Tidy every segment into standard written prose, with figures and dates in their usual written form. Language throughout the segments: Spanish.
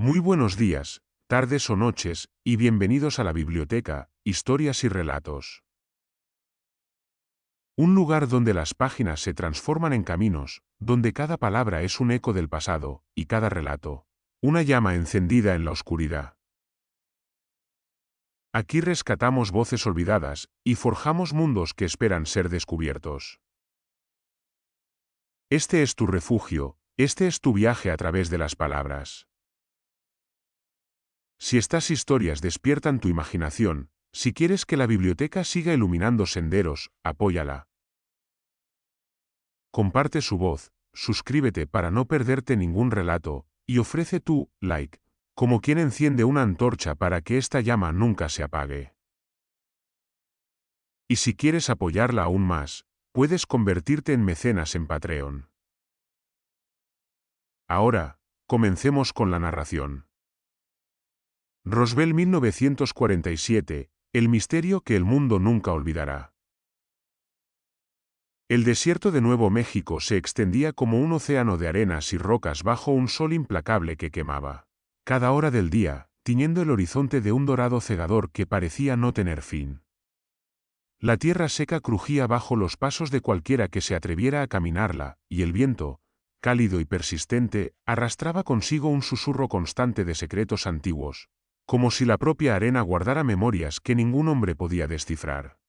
Muy buenos días, tardes o noches, y bienvenidos a la biblioteca, Historias y Relatos. Un lugar donde las páginas se transforman en caminos, donde cada palabra es un eco del pasado, y cada relato, una llama encendida en la oscuridad. Aquí rescatamos voces olvidadas, y forjamos mundos que esperan ser descubiertos. Este es tu refugio, este es tu viaje a través de las palabras. Si estas historias despiertan tu imaginación, si quieres que la biblioteca siga iluminando senderos, apóyala. Comparte su voz, suscríbete para no perderte ningún relato, y ofrece tu like, como quien enciende una antorcha para que esta llama nunca se apague. Y si quieres apoyarla aún más, puedes convertirte en mecenas en Patreon. Ahora, comencemos con la narración. Roswell 1947, el misterio que el mundo nunca olvidará. El desierto de Nuevo México se extendía como un océano de arenas y rocas bajo un sol implacable que quemaba cada hora del día, tiñendo el horizonte de un dorado cegador que parecía no tener fin. La tierra seca crujía bajo los pasos de cualquiera que se atreviera a caminarla, y el viento, cálido y persistente, arrastraba consigo un susurro constante de secretos antiguos, como si la propia arena guardara memorias que ningún hombre podía descifrar.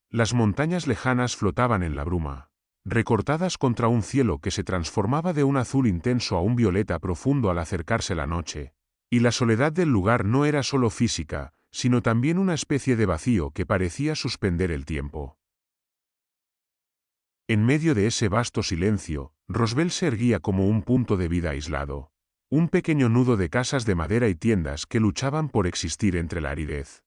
Las montañas lejanas flotaban en la bruma, recortadas contra un cielo que se transformaba de un azul intenso a un violeta profundo al acercarse la noche, y la soledad del lugar no era solo física, sino también una especie de vacío que parecía suspender el tiempo. En medio de ese vasto silencio, Roswell se erguía como un punto de vida aislado, un pequeño nudo de casas de madera y tiendas que luchaban por existir entre la aridez.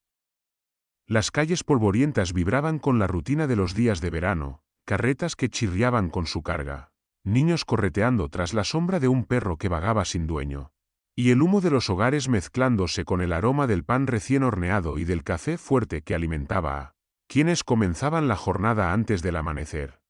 Las calles polvorientas vibraban con la rutina de los días de verano, carretas que chirriaban con su carga, niños correteando tras la sombra de un perro que vagaba sin dueño, y el humo de los hogares mezclándose con el aroma del pan recién horneado y del café fuerte que alimentaba a quienes comenzaban la jornada antes del amanecer.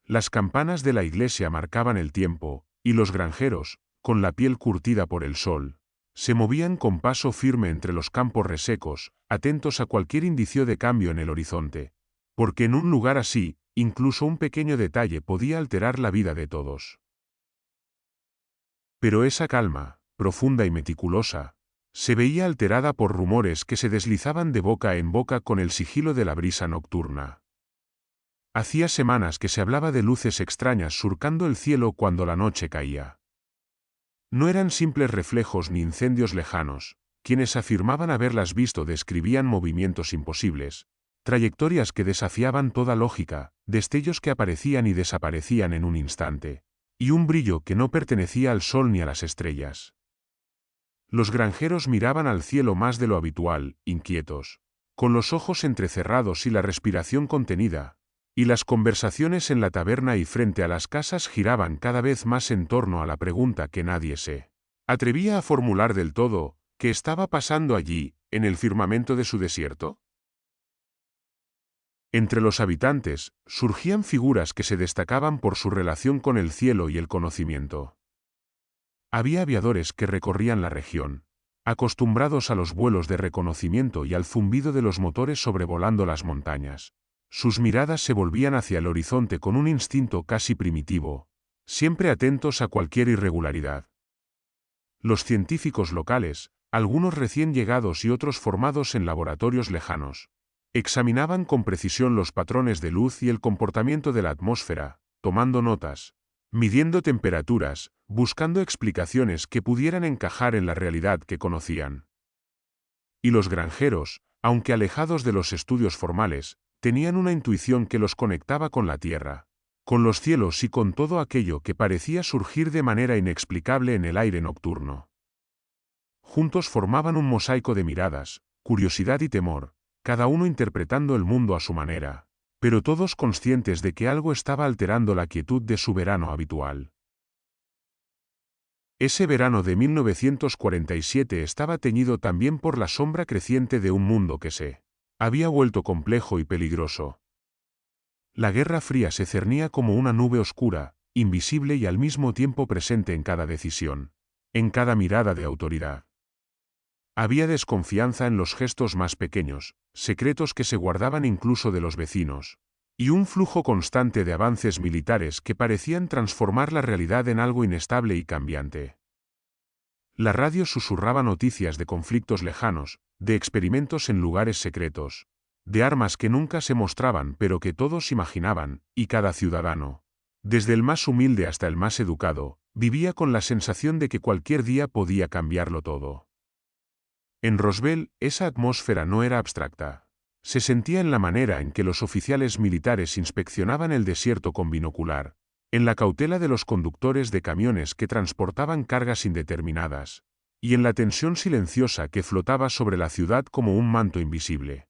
Las campanas de la iglesia marcaban el tiempo, y los granjeros, con la piel curtida por el sol, se movían con paso firme entre los campos resecos, atentos a cualquier indicio de cambio en el horizonte, porque en un lugar así, incluso un pequeño detalle podía alterar la vida de todos. Pero esa calma, profunda y meticulosa, se veía alterada por rumores que se deslizaban de boca en boca con el sigilo de la brisa nocturna. Hacía semanas que se hablaba de luces extrañas surcando el cielo cuando la noche caía. No eran simples reflejos ni incendios lejanos, quienes afirmaban haberlas visto describían movimientos imposibles, trayectorias que desafiaban toda lógica, destellos que aparecían y desaparecían en un instante, y un brillo que no pertenecía al sol ni a las estrellas. Los granjeros miraban al cielo más de lo habitual, inquietos, con los ojos entrecerrados y la respiración contenida, y las conversaciones en la taberna y frente a las casas giraban cada vez más en torno a la pregunta que nadie se atrevía a formular del todo: ¿qué estaba pasando allí, en el firmamento de su desierto? Entre los habitantes, surgían figuras que se destacaban por su relación con el cielo y el conocimiento. Había aviadores que recorrían la región, acostumbrados a los vuelos de reconocimiento y al zumbido de los motores sobrevolando las montañas. Sus miradas se volvían hacia el horizonte con un instinto casi primitivo, siempre atentos a cualquier irregularidad. Los científicos locales, algunos recién llegados y otros formados en laboratorios lejanos, examinaban con precisión los patrones de luz y el comportamiento de la atmósfera, tomando notas, midiendo temperaturas, buscando explicaciones que pudieran encajar en la realidad que conocían. Y los granjeros, aunque alejados de los estudios formales, tenían una intuición que los conectaba con la tierra, con los cielos y con todo aquello que parecía surgir de manera inexplicable en el aire nocturno. Juntos formaban un mosaico de miradas, curiosidad y temor, cada uno interpretando el mundo a su manera, pero todos conscientes de que algo estaba alterando la quietud de su verano habitual. Ese verano de 1947 estaba teñido también por la sombra creciente de un mundo que se había vuelto complejo y peligroso. La Guerra Fría se cernía como una nube oscura, invisible y al mismo tiempo presente en cada decisión, en cada mirada de autoridad. Había desconfianza en los gestos más pequeños, secretos que se guardaban incluso de los vecinos, y un flujo constante de avances militares que parecían transformar la realidad en algo inestable y cambiante. La radio susurraba noticias de conflictos lejanos, de experimentos en lugares secretos, de armas que nunca se mostraban pero que todos imaginaban, y cada ciudadano, desde el más humilde hasta el más educado, vivía con la sensación de que cualquier día podía cambiarlo todo. En Roswell, esa atmósfera no era abstracta. Se sentía en la manera en que los oficiales militares inspeccionaban el desierto con binocular, en la cautela de los conductores de camiones que transportaban cargas indeterminadas, y en la tensión silenciosa que flotaba sobre la ciudad como un manto invisible.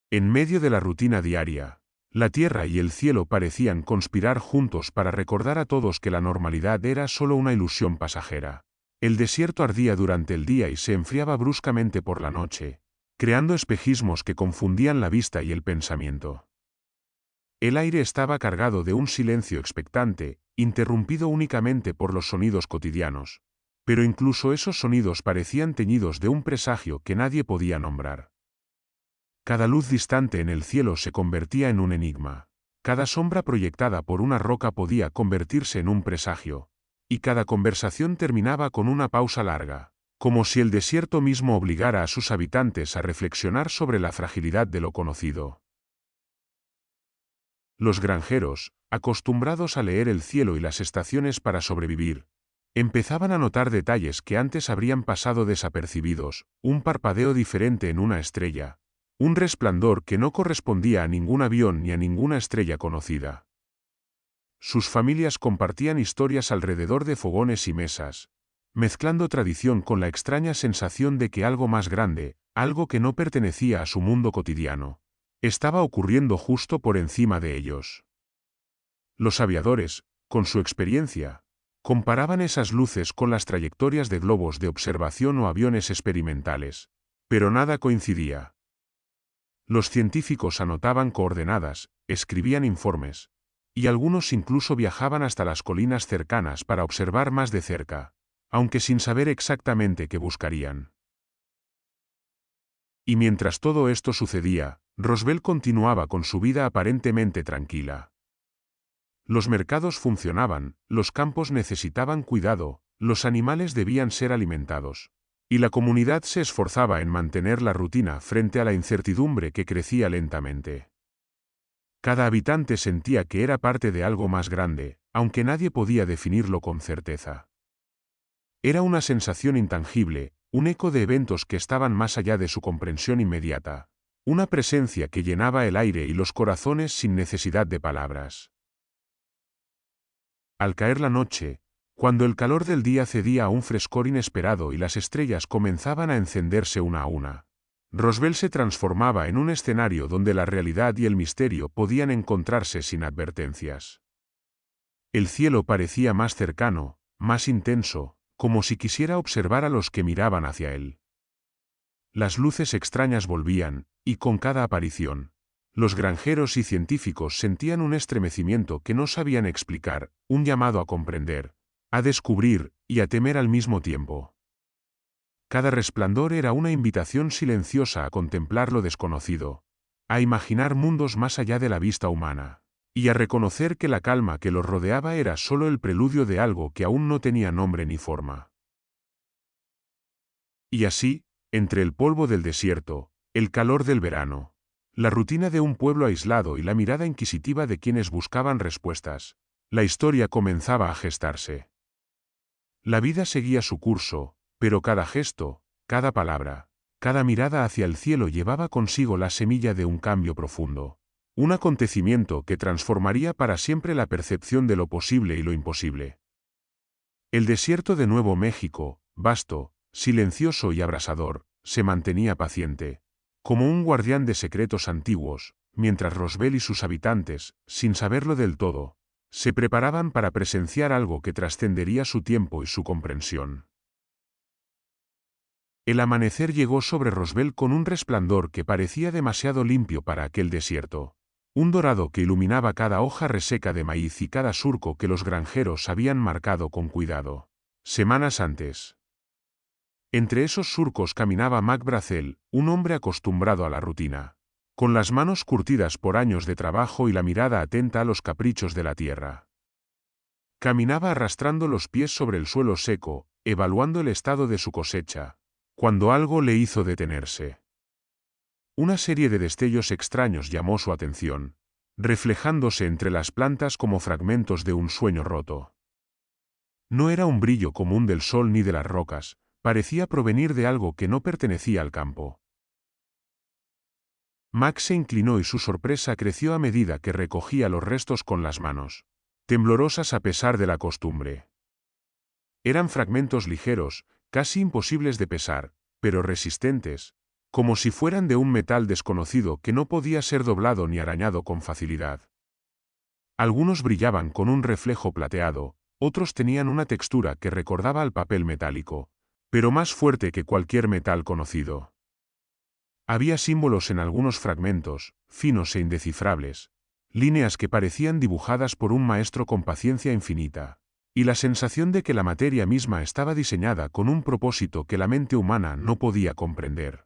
En medio de la rutina diaria, la tierra y el cielo parecían conspirar juntos para recordar a todos que la normalidad era solo una ilusión pasajera. El desierto ardía durante el día y se enfriaba bruscamente por la noche, creando espejismos que confundían la vista y el pensamiento. El aire estaba cargado de un silencio expectante, interrumpido únicamente por los sonidos cotidianos, pero incluso esos sonidos parecían teñidos de un presagio que nadie podía nombrar. Cada luz distante en el cielo se convertía en un enigma, cada sombra proyectada por una roca podía convertirse en un presagio, y cada conversación terminaba con una pausa larga, como si el desierto mismo obligara a sus habitantes a reflexionar sobre la fragilidad de lo conocido. Los granjeros, acostumbrados a leer el cielo y las estaciones para sobrevivir, empezaban a notar detalles que antes habrían pasado desapercibidos, un parpadeo diferente en una estrella, un resplandor que no correspondía a ningún avión ni a ninguna estrella conocida. Sus familias compartían historias alrededor de fogones y mesas, mezclando tradición con la extraña sensación de que algo más grande, algo que no pertenecía a su mundo cotidiano, estaba ocurriendo justo por encima de ellos. Los aviadores, con su experiencia, comparaban esas luces con las trayectorias de globos de observación o aviones experimentales, pero nada coincidía. Los científicos anotaban coordenadas, escribían informes, y algunos incluso viajaban hasta las colinas cercanas para observar más de cerca, aunque sin saber exactamente qué buscarían. Y mientras todo esto sucedía, Roswell continuaba con su vida aparentemente tranquila. Los mercados funcionaban, los campos necesitaban cuidado, los animales debían ser alimentados, y la comunidad se esforzaba en mantener la rutina frente a la incertidumbre que crecía lentamente. Cada habitante sentía que era parte de algo más grande, aunque nadie podía definirlo con certeza. Era una sensación intangible, un eco de eventos que estaban más allá de su comprensión inmediata, una presencia que llenaba el aire y los corazones sin necesidad de palabras. Al caer la noche, cuando el calor del día cedía a un frescor inesperado y las estrellas comenzaban a encenderse una a una, Roswell se transformaba en un escenario donde la realidad y el misterio podían encontrarse sin advertencias. El cielo parecía más cercano, más intenso, como si quisiera observar a los que miraban hacia él. Las luces extrañas volvían, y con cada aparición, los granjeros y científicos sentían un estremecimiento que no sabían explicar, un llamado a comprender, a descubrir y a temer al mismo tiempo. Cada resplandor era una invitación silenciosa a contemplar lo desconocido, a imaginar mundos más allá de la vista humana, y a reconocer que la calma que los rodeaba era solo el preludio de algo que aún no tenía nombre ni forma. Y así, entre el polvo del desierto, el calor del verano, la rutina de un pueblo aislado y la mirada inquisitiva de quienes buscaban respuestas, la historia comenzaba a gestarse. La vida seguía su curso, pero cada gesto, cada palabra, cada mirada hacia el cielo llevaba consigo la semilla de un cambio profundo, un acontecimiento que transformaría para siempre la percepción de lo posible y lo imposible. El desierto de Nuevo México, vasto, silencioso y abrasador, se mantenía paciente, como un guardián de secretos antiguos, mientras Roswell y sus habitantes, sin saberlo del todo, se preparaban para presenciar algo que trascendería su tiempo y su comprensión. El amanecer llegó sobre Roswell con un resplandor que parecía demasiado limpio para aquel desierto, un dorado que iluminaba cada hoja reseca de maíz y cada surco que los granjeros habían marcado con cuidado. Semanas antes. Entre esos surcos caminaba Mac Brazel, un hombre acostumbrado a la rutina, con las manos curtidas por años de trabajo y la mirada atenta a los caprichos de la tierra. Caminaba arrastrando los pies sobre el suelo seco, evaluando el estado de su cosecha, cuando algo le hizo detenerse. Una serie de destellos extraños llamó su atención, reflejándose entre las plantas como fragmentos de un sueño roto. No era un brillo común del sol ni de las rocas, parecía provenir de algo que no pertenecía al campo. Max se inclinó y su sorpresa creció a medida que recogía los restos con las manos, temblorosas a pesar de la costumbre. Eran fragmentos ligeros, casi imposibles de pesar, pero resistentes, como si fueran de un metal desconocido que no podía ser doblado ni arañado con facilidad. Algunos brillaban con un reflejo plateado, otros tenían una textura que recordaba al papel metálico, pero más fuerte que cualquier metal conocido. Había símbolos en algunos fragmentos, finos e indescifrables, líneas que parecían dibujadas por un maestro con paciencia infinita, y la sensación de que la materia misma estaba diseñada con un propósito que la mente humana no podía comprender.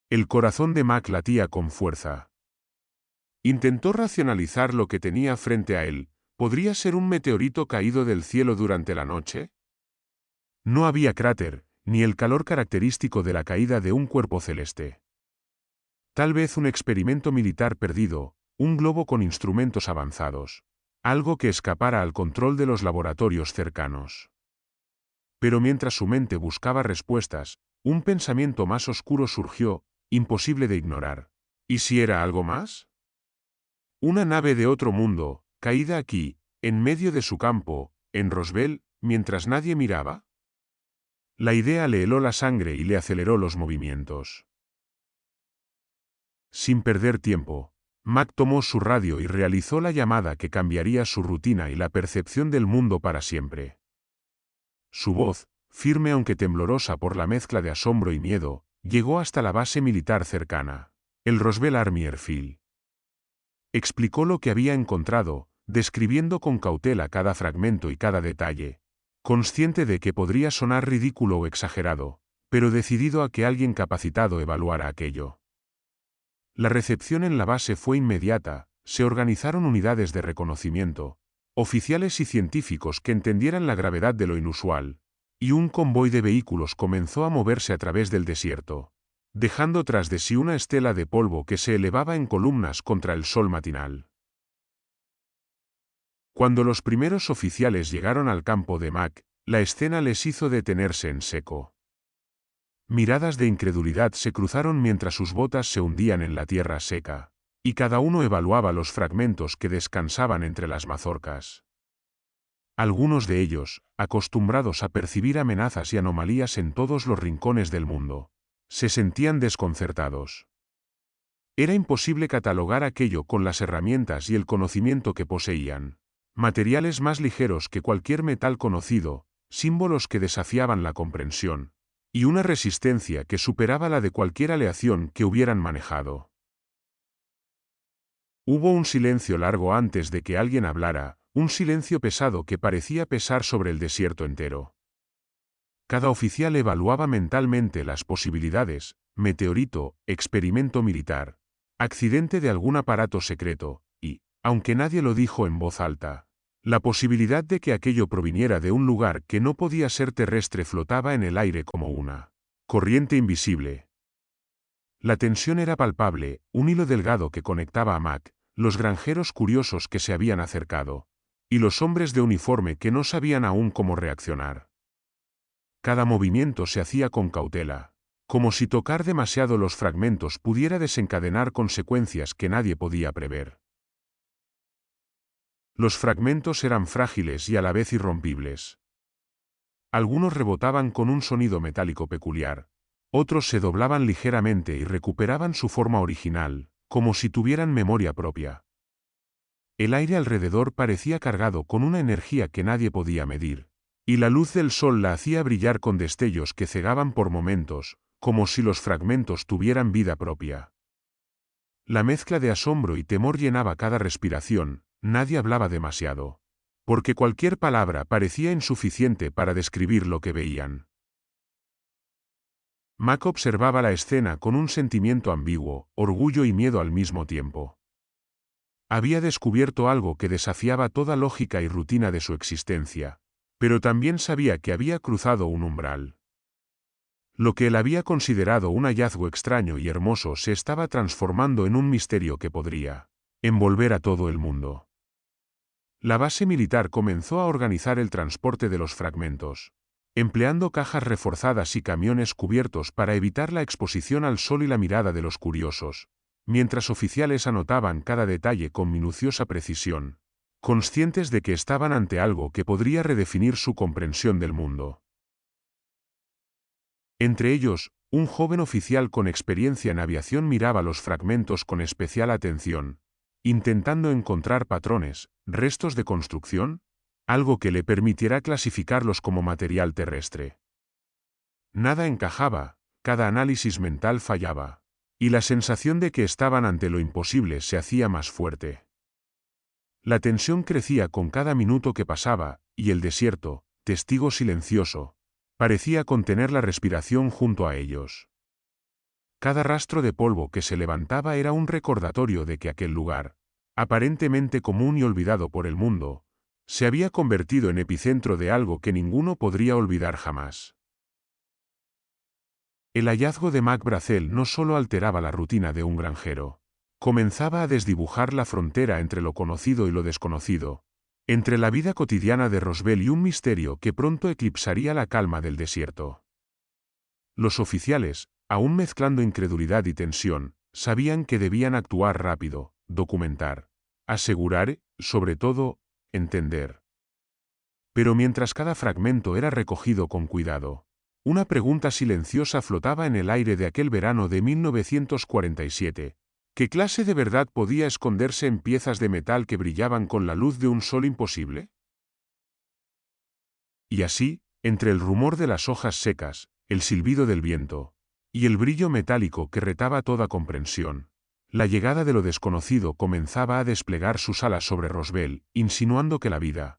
El corazón de Mac latía con fuerza. Intentó racionalizar lo que tenía frente a él. ¿Podría ser un meteorito caído del cielo durante la noche? No había cráter, ni el calor característico de la caída de un cuerpo celeste. Tal vez un experimento militar perdido, un globo con instrumentos avanzados, algo que escapara al control de los laboratorios cercanos. Pero mientras su mente buscaba respuestas, un pensamiento más oscuro surgió, imposible de ignorar. ¿Y si era algo más? Una nave de otro mundo, caída aquí, en medio de su campo, en Roswell, mientras nadie miraba. La idea le heló la sangre y le aceleró los movimientos. Sin perder tiempo, Mac tomó su radio y realizó la llamada que cambiaría su rutina y la percepción del mundo para siempre. Su voz, firme aunque temblorosa por la mezcla de asombro y miedo, llegó hasta la base militar cercana, el Roswell Army Airfield. Explicó lo que había encontrado, describiendo con cautela cada fragmento y cada detalle, consciente de que podría sonar ridículo o exagerado, pero decidido a que alguien capacitado evaluara aquello. La recepción en la base fue inmediata, se organizaron unidades de reconocimiento, oficiales y científicos que entendieran la gravedad de lo inusual, y un convoy de vehículos comenzó a moverse a través del desierto, dejando tras de sí una estela de polvo que se elevaba en columnas contra el sol matinal. Cuando los primeros oficiales llegaron al campo de Mac, la escena les hizo detenerse en seco. Miradas de incredulidad se cruzaron mientras sus botas se hundían en la tierra seca, y cada uno evaluaba los fragmentos que descansaban entre las mazorcas. Algunos de ellos, acostumbrados a percibir amenazas y anomalías en todos los rincones del mundo, se sentían desconcertados. Era imposible catalogar aquello con las herramientas y el conocimiento que poseían. Materiales más ligeros que cualquier metal conocido, símbolos que desafiaban la comprensión, y una resistencia que superaba la de cualquier aleación que hubieran manejado. Hubo un silencio largo antes de que alguien hablara, un silencio pesado que parecía pesar sobre el desierto entero. Cada oficial evaluaba mentalmente las posibilidades: meteorito, experimento militar, accidente de algún aparato secreto, y, aunque nadie lo dijo en voz alta, la posibilidad de que aquello proviniera de un lugar que no podía ser terrestre flotaba en el aire como una corriente invisible. La tensión era palpable, un hilo delgado que conectaba a Mac, los granjeros curiosos que se habían acercado, y los hombres de uniforme que no sabían aún cómo reaccionar. Cada movimiento se hacía con cautela, como si tocar demasiado los fragmentos pudiera desencadenar consecuencias que nadie podía prever. Los fragmentos eran frágiles y a la vez irrompibles. Algunos rebotaban con un sonido metálico peculiar, otros se doblaban ligeramente y recuperaban su forma original, como si tuvieran memoria propia. El aire alrededor parecía cargado con una energía que nadie podía medir, y la luz del sol la hacía brillar con destellos que cegaban por momentos, como si los fragmentos tuvieran vida propia. La mezcla de asombro y temor llenaba cada respiración, nadie hablaba demasiado. porque cualquier palabra parecía insuficiente para describir lo que veían. Mac observaba la escena con un sentimiento ambiguo, orgullo y miedo al mismo tiempo. Había descubierto algo que desafiaba toda lógica y rutina de su existencia, pero también sabía que había cruzado un umbral. Lo que él había considerado un hallazgo extraño y hermoso se estaba transformando en un misterio que podría envolver a todo el mundo. La base militar comenzó a organizar el transporte de los fragmentos, empleando cajas reforzadas y camiones cubiertos para evitar la exposición al sol y la mirada de los curiosos, mientras oficiales anotaban cada detalle con minuciosa precisión, conscientes de que estaban ante algo que podría redefinir su comprensión del mundo. Entre ellos, un joven oficial con experiencia en aviación miraba los fragmentos con especial atención, intentando encontrar patrones, restos de construcción, algo que le permitiera clasificarlos como material terrestre. Nada encajaba, cada análisis mental fallaba, y la sensación de que estaban ante lo imposible se hacía más fuerte. La tensión crecía con cada minuto que pasaba, y el desierto, testigo silencioso, parecía contener la respiración junto a ellos. Cada rastro de polvo que se levantaba era un recordatorio de que aquel lugar, aparentemente común y olvidado por el mundo, se había convertido en epicentro de algo que ninguno podría olvidar jamás. El hallazgo de Mac Brazel no solo alteraba la rutina de un granjero, comenzaba a desdibujar la frontera entre lo conocido y lo desconocido, entre la vida cotidiana de Roswell y un misterio que pronto eclipsaría la calma del desierto. Los oficiales, aún mezclando incredulidad y tensión, sabían que debían actuar rápido, documentar, asegurar, sobre todo, entender. Pero mientras cada fragmento era recogido con cuidado, una pregunta silenciosa flotaba en el aire de aquel verano de 1947. ¿Qué clase de verdad podía esconderse en piezas de metal que brillaban con la luz de un sol imposible? Y así, entre el rumor de las hojas secas, el silbido del viento, y el brillo metálico que retaba toda comprensión, la llegada de lo desconocido comenzaba a desplegar sus alas sobre Roswell, insinuando que la vida,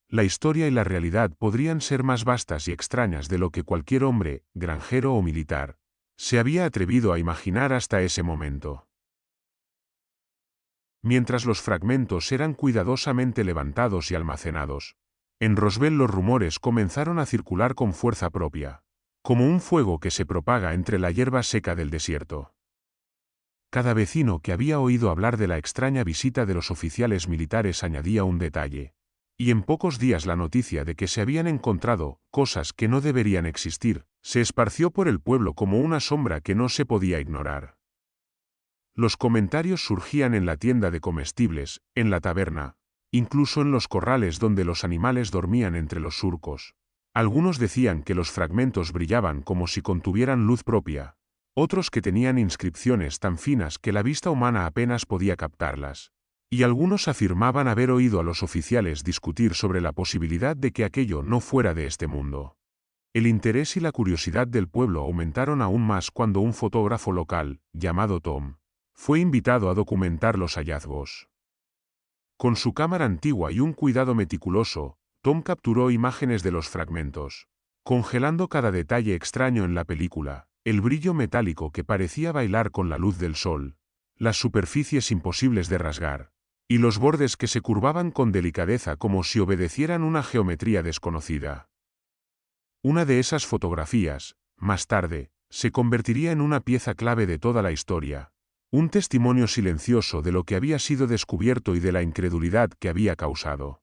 la historia y la realidad podrían ser más vastas y extrañas de lo que cualquier hombre, granjero o militar, se había atrevido a imaginar hasta ese momento. Mientras los fragmentos eran cuidadosamente levantados y almacenados, en Roswell los rumores comenzaron a circular con fuerza propia, como un fuego que se propaga entre la hierba seca del desierto. Cada vecino que había oído hablar de la extraña visita de los oficiales militares añadía un detalle, y en pocos días la noticia de que se habían encontrado cosas que no deberían existir, se esparció por el pueblo como una sombra que no se podía ignorar. Los comentarios surgían en la tienda de comestibles, en la taberna, incluso en los corrales donde los animales dormían entre los surcos. Algunos decían que los fragmentos brillaban como si contuvieran luz propia, otros que tenían inscripciones tan finas que la vista humana apenas podía captarlas, y algunos afirmaban haber oído a los oficiales discutir sobre la posibilidad de que aquello no fuera de este mundo. El interés y la curiosidad del pueblo aumentaron aún más cuando un fotógrafo local, llamado Tom, fue invitado a documentar los hallazgos. Con su cámara antigua y un cuidado meticuloso, Tom capturó imágenes de los fragmentos, congelando cada detalle extraño en la película, el brillo metálico que parecía bailar con la luz del sol, las superficies imposibles de rasgar, y los bordes que se curvaban con delicadeza como si obedecieran una geometría desconocida. Una de esas fotografías, más tarde, se convertiría en una pieza clave de toda la historia, un testimonio silencioso de lo que había sido descubierto y de la incredulidad que había causado.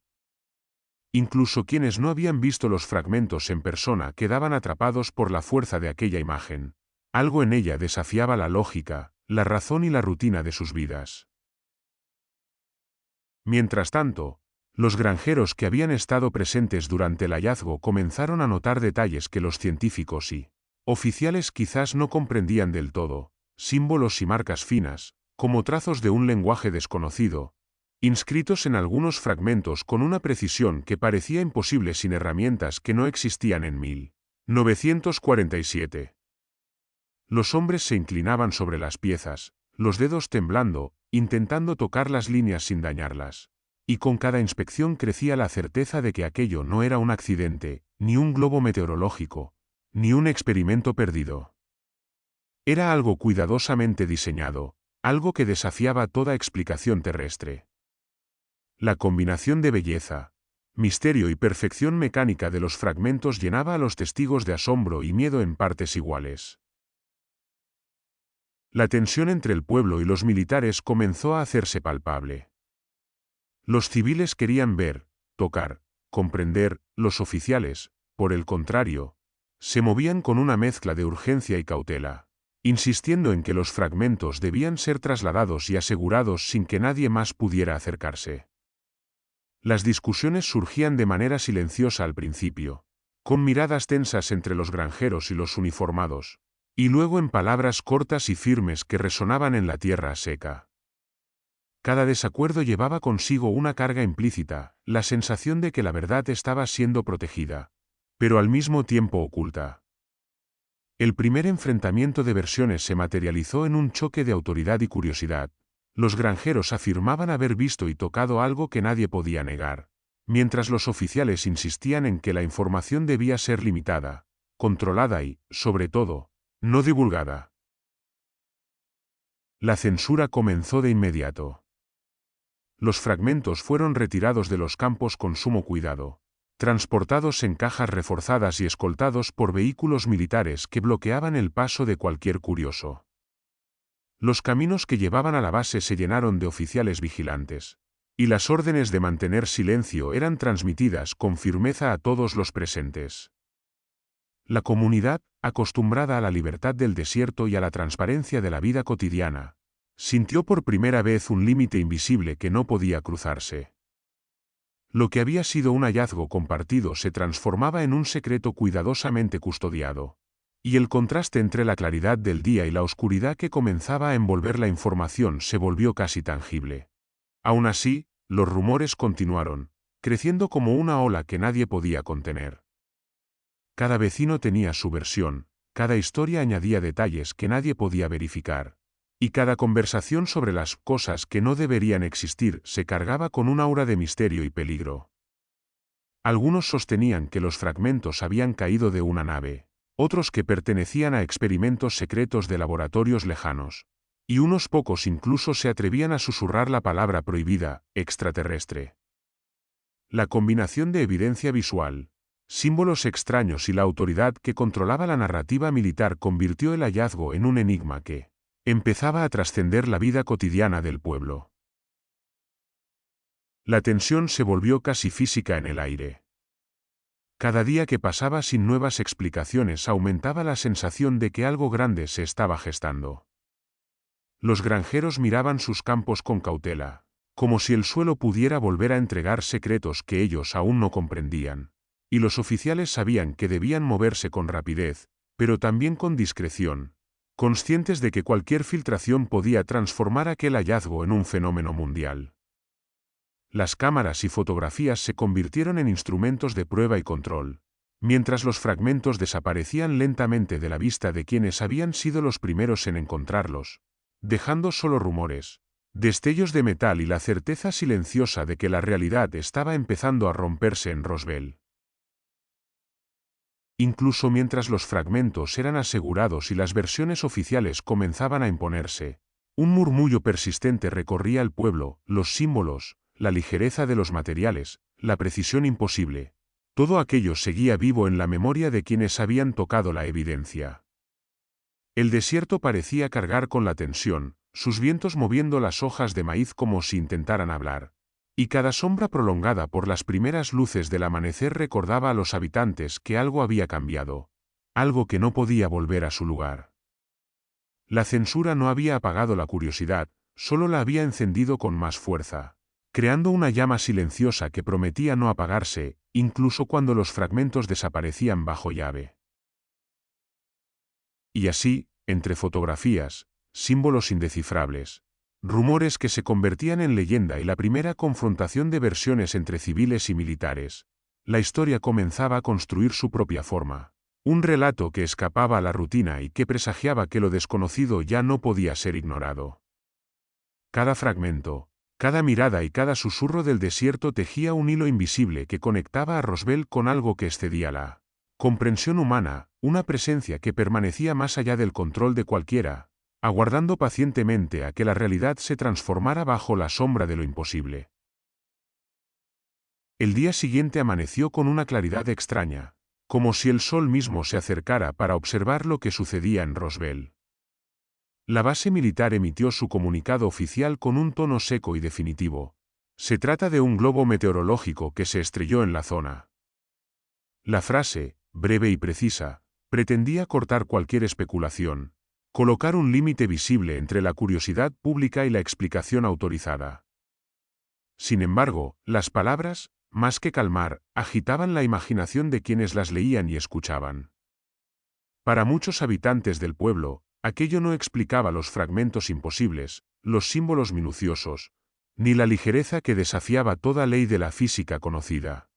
Incluso quienes no habían visto los fragmentos en persona quedaban atrapados por la fuerza de aquella imagen. Algo en ella desafiaba la lógica, la razón y la rutina de sus vidas. Mientras tanto, los granjeros que habían estado presentes durante el hallazgo comenzaron a notar detalles que los científicos y oficiales quizás no comprendían del todo, símbolos y marcas finas, como trazos de un lenguaje desconocido, inscritos en algunos fragmentos con una precisión que parecía imposible sin herramientas que no existían en 1947. Los hombres se inclinaban sobre las piezas, los dedos temblando, intentando tocar las líneas sin dañarlas. y con cada inspección crecía la certeza de que aquello no era un accidente, ni un globo meteorológico, ni un experimento perdido. Era algo cuidadosamente diseñado, algo que desafiaba toda explicación terrestre. La combinación de belleza, misterio y perfección mecánica de los fragmentos llenaba a los testigos de asombro y miedo en partes iguales. La tensión entre el pueblo y los militares comenzó a hacerse palpable. Los civiles querían ver, tocar, comprender; los oficiales, por el contrario, se movían con una mezcla de urgencia y cautela, insistiendo en que los fragmentos debían ser trasladados y asegurados sin que nadie más pudiera acercarse. Las discusiones surgían de manera silenciosa al principio, con miradas tensas entre los granjeros y los uniformados, y luego en palabras cortas y firmes que resonaban en la tierra seca. Cada desacuerdo llevaba consigo una carga implícita, la sensación de que la verdad estaba siendo protegida, pero al mismo tiempo oculta. El primer enfrentamiento de versiones se materializó en un choque de autoridad y curiosidad. Los granjeros afirmaban haber visto y tocado algo que nadie podía negar, mientras los oficiales insistían en que la información debía ser limitada, controlada y, sobre todo, no divulgada. La censura comenzó de inmediato. Los fragmentos fueron retirados de los campos con sumo cuidado, transportados en cajas reforzadas y escoltados por vehículos militares que bloqueaban el paso de cualquier curioso. Los caminos que llevaban a la base se llenaron de oficiales vigilantes, y las órdenes de mantener silencio eran transmitidas con firmeza a todos los presentes. La comunidad, acostumbrada a la libertad del desierto y a la transparencia de la vida cotidiana, sintió por primera vez un límite invisible que no podía cruzarse. Lo que había sido un hallazgo compartido se transformaba en un secreto cuidadosamente custodiado, y el contraste entre la claridad del día y la oscuridad que comenzaba a envolver la información se volvió casi tangible. Aún así, los rumores continuaron, creciendo como una ola que nadie podía contener. Cada vecino tenía su versión, cada historia añadía detalles que nadie podía verificar, y cada conversación sobre las cosas que no deberían existir se cargaba con un aura de misterio y peligro. Algunos sostenían que los fragmentos habían caído de una nave, otros que pertenecían a experimentos secretos de laboratorios lejanos, y unos pocos incluso se atrevían a susurrar la palabra prohibida, extraterrestre. La combinación de evidencia visual, símbolos extraños y la autoridad que controlaba la narrativa militar convirtió el hallazgo en un enigma que empezaba a trascender la vida cotidiana del pueblo. La tensión se volvió casi física en el aire. Cada día que pasaba sin nuevas explicaciones aumentaba la sensación de que algo grande se estaba gestando. Los granjeros miraban sus campos con cautela, como si el suelo pudiera volver a entregar secretos que ellos aún no comprendían, y los oficiales sabían que debían moverse con rapidez, pero también con discreción, conscientes de que cualquier filtración podía transformar aquel hallazgo en un fenómeno mundial. Las cámaras y fotografías se convirtieron en instrumentos de prueba y control, mientras los fragmentos desaparecían lentamente de la vista de quienes habían sido los primeros en encontrarlos, dejando solo rumores, destellos de metal y la certeza silenciosa de que la realidad estaba empezando a romperse en Roswell. Incluso mientras los fragmentos eran asegurados y las versiones oficiales comenzaban a imponerse, un murmullo persistente recorría el pueblo, los símbolos, la ligereza de los materiales, la precisión imposible. Todo aquello seguía vivo en la memoria de quienes habían tocado la evidencia. El desierto parecía cargar con la tensión, sus vientos moviendo las hojas de maíz como si intentaran hablar, y cada sombra prolongada por las primeras luces del amanecer recordaba a los habitantes que algo había cambiado, algo que no podía volver a su lugar. La censura no había apagado la curiosidad, solo la había encendido con más fuerza, creando una llama silenciosa que prometía no apagarse, incluso cuando los fragmentos desaparecían bajo llave. Y así, entre fotografías, símbolos indescifrables, rumores que se convertían en leyenda y la primera confrontación de versiones entre civiles y militares, la historia comenzaba a construir su propia forma, un relato que escapaba a la rutina y que presagiaba que lo desconocido ya no podía ser ignorado. Cada fragmento, Cada mirada y cada susurro del desierto tejía un hilo invisible que conectaba a Roswell con algo que excedía la comprensión humana, una presencia que permanecía más allá del control de cualquiera, aguardando pacientemente a que la realidad se transformara bajo la sombra de lo imposible. El día siguiente amaneció con una claridad extraña, como si el sol mismo se acercara para observar lo que sucedía en Roswell. La base militar emitió su comunicado oficial con un tono seco y definitivo. Se trata de un globo meteorológico que se estrelló en la zona. La frase, breve y precisa, pretendía cortar cualquier especulación, colocar un límite visible entre la curiosidad pública y la explicación autorizada. Sin embargo, las palabras, más que calmar, agitaban la imaginación de quienes las leían y escuchaban. Para muchos habitantes del pueblo, aquello no explicaba los fragmentos imposibles, los símbolos minuciosos, ni la ligereza que desafiaba toda ley de la física conocida.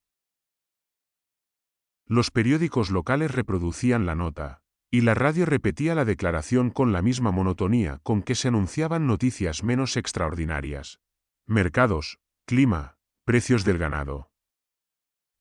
Los periódicos locales reproducían la nota, y la radio repetía la declaración con la misma monotonía con que se anunciaban noticias menos extraordinarias. Mercados, clima, precios del ganado.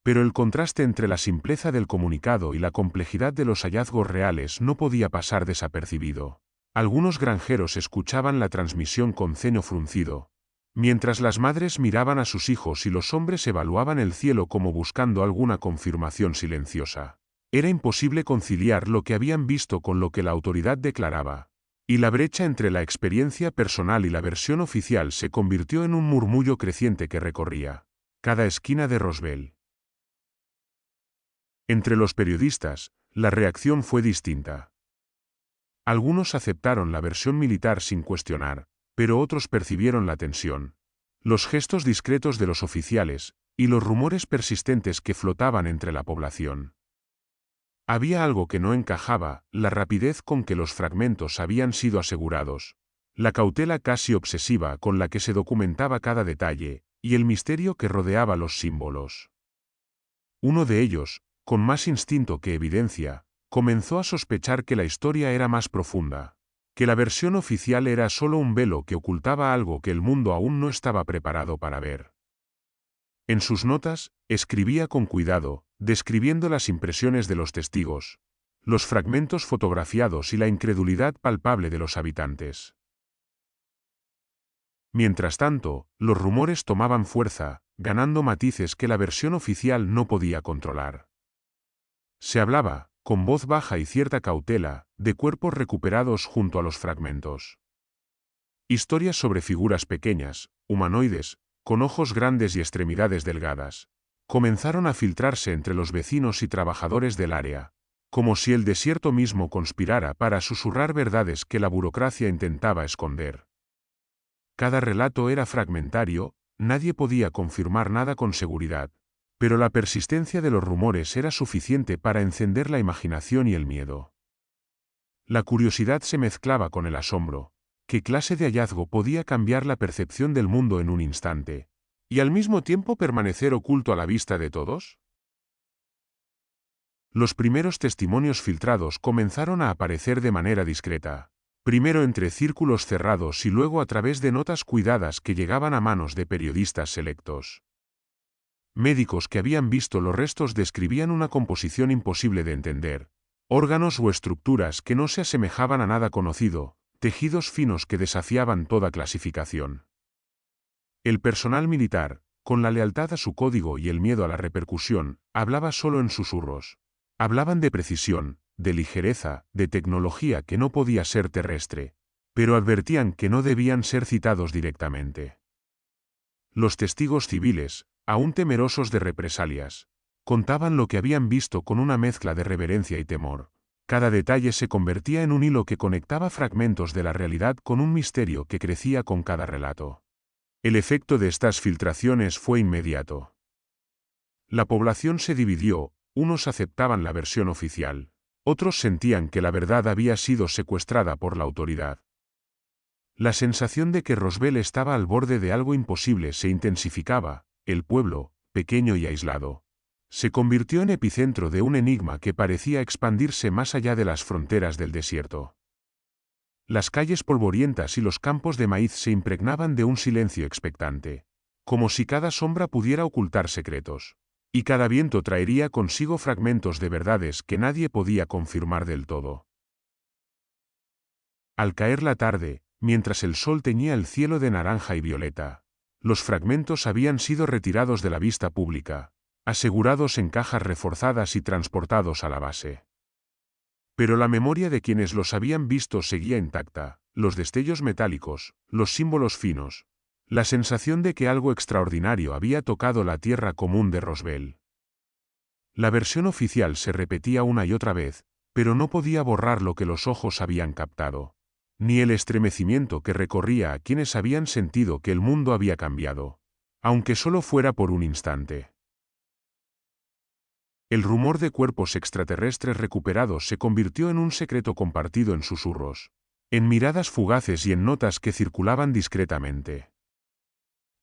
Pero el contraste entre la simpleza del comunicado y la complejidad de los hallazgos reales no podía pasar desapercibido. Algunos granjeros escuchaban la transmisión con ceño fruncido, mientras las madres miraban a sus hijos y los hombres evaluaban el cielo como buscando alguna confirmación silenciosa. Era imposible conciliar lo que habían visto con lo que la autoridad declaraba, y la brecha entre la experiencia personal y la versión oficial se convirtió en un murmullo creciente que recorría cada esquina de Roswell. Entre los periodistas, la reacción fue distinta. Algunos aceptaron la versión militar sin cuestionar, pero otros percibieron la tensión, los gestos discretos de los oficiales, y los rumores persistentes que flotaban entre la población. Había algo que no encajaba, la rapidez con que los fragmentos habían sido asegurados, la cautela casi obsesiva con la que se documentaba cada detalle, y el misterio que rodeaba los símbolos. Uno de ellos, con más instinto que evidencia, comenzó a sospechar que la historia era más profunda, que la versión oficial era solo un velo que ocultaba algo que el mundo aún no estaba preparado para ver. En sus notas, escribía con cuidado, describiendo las impresiones de los testigos, los fragmentos fotografiados y la incredulidad palpable de los habitantes. Mientras tanto, los rumores tomaban fuerza, ganando matices que la versión oficial no podía controlar. Se hablaba, con voz baja y cierta cautela, de cuerpos recuperados junto a los fragmentos. Historias sobre figuras pequeñas, humanoides, con ojos grandes y extremidades delgadas, comenzaron a filtrarse entre los vecinos y trabajadores del área, como si el desierto mismo conspirara para susurrar verdades que la burocracia intentaba esconder. Cada relato era fragmentario, nadie podía confirmar nada con seguridad, pero la persistencia de los rumores era suficiente para encender la imaginación y el miedo. La curiosidad se mezclaba con el asombro. ¿Qué clase de hallazgo podía cambiar la percepción del mundo en un instante, y al mismo tiempo permanecer oculto a la vista de todos? Los primeros testimonios filtrados comenzaron a aparecer de manera discreta, primero entre círculos cerrados y luego a través de notas cuidadas que llegaban a manos de periodistas selectos. Médicos que habían visto los restos describían una composición imposible de entender, órganos o estructuras que no se asemejaban a nada conocido, tejidos finos que desafiaban toda clasificación. El personal militar, con la lealtad a su código y el miedo a la repercusión, hablaba solo en susurros. Hablaban de precisión, de ligereza, de tecnología que no podía ser terrestre, pero advertían que no debían ser citados directamente. Los testigos civiles, aún temerosos de represalias, contaban lo que habían visto con una mezcla de reverencia y temor. Cada detalle se convertía en un hilo que conectaba fragmentos de la realidad con un misterio que crecía con cada relato. El efecto de estas filtraciones fue inmediato. La población se dividió, unos aceptaban la versión oficial, otros sentían que la verdad había sido secuestrada por la autoridad. La sensación de que Roswell estaba al borde de algo imposible se intensificaba, el pueblo, pequeño y aislado, se convirtió en epicentro de un enigma que parecía expandirse más allá de las fronteras del desierto. Las calles polvorientas y los campos de maíz se impregnaban de un silencio expectante, como si cada sombra pudiera ocultar secretos, y cada viento traería consigo fragmentos de verdades que nadie podía confirmar del todo. Al caer la tarde, mientras el sol teñía el cielo de naranja y violeta, los fragmentos habían sido retirados de la vista pública, asegurados en cajas reforzadas y transportados a la base. Pero la memoria de quienes los habían visto seguía intacta, los destellos metálicos, los símbolos finos, la sensación de que algo extraordinario había tocado la tierra común de Roswell. La versión oficial se repetía una y otra vez, pero no podía borrar lo que los ojos habían captado, ni el estremecimiento que recorría a quienes habían sentido que el mundo había cambiado, aunque solo fuera por un instante. El rumor de cuerpos extraterrestres recuperados se convirtió en un secreto compartido en susurros, en miradas fugaces y en notas que circulaban discretamente.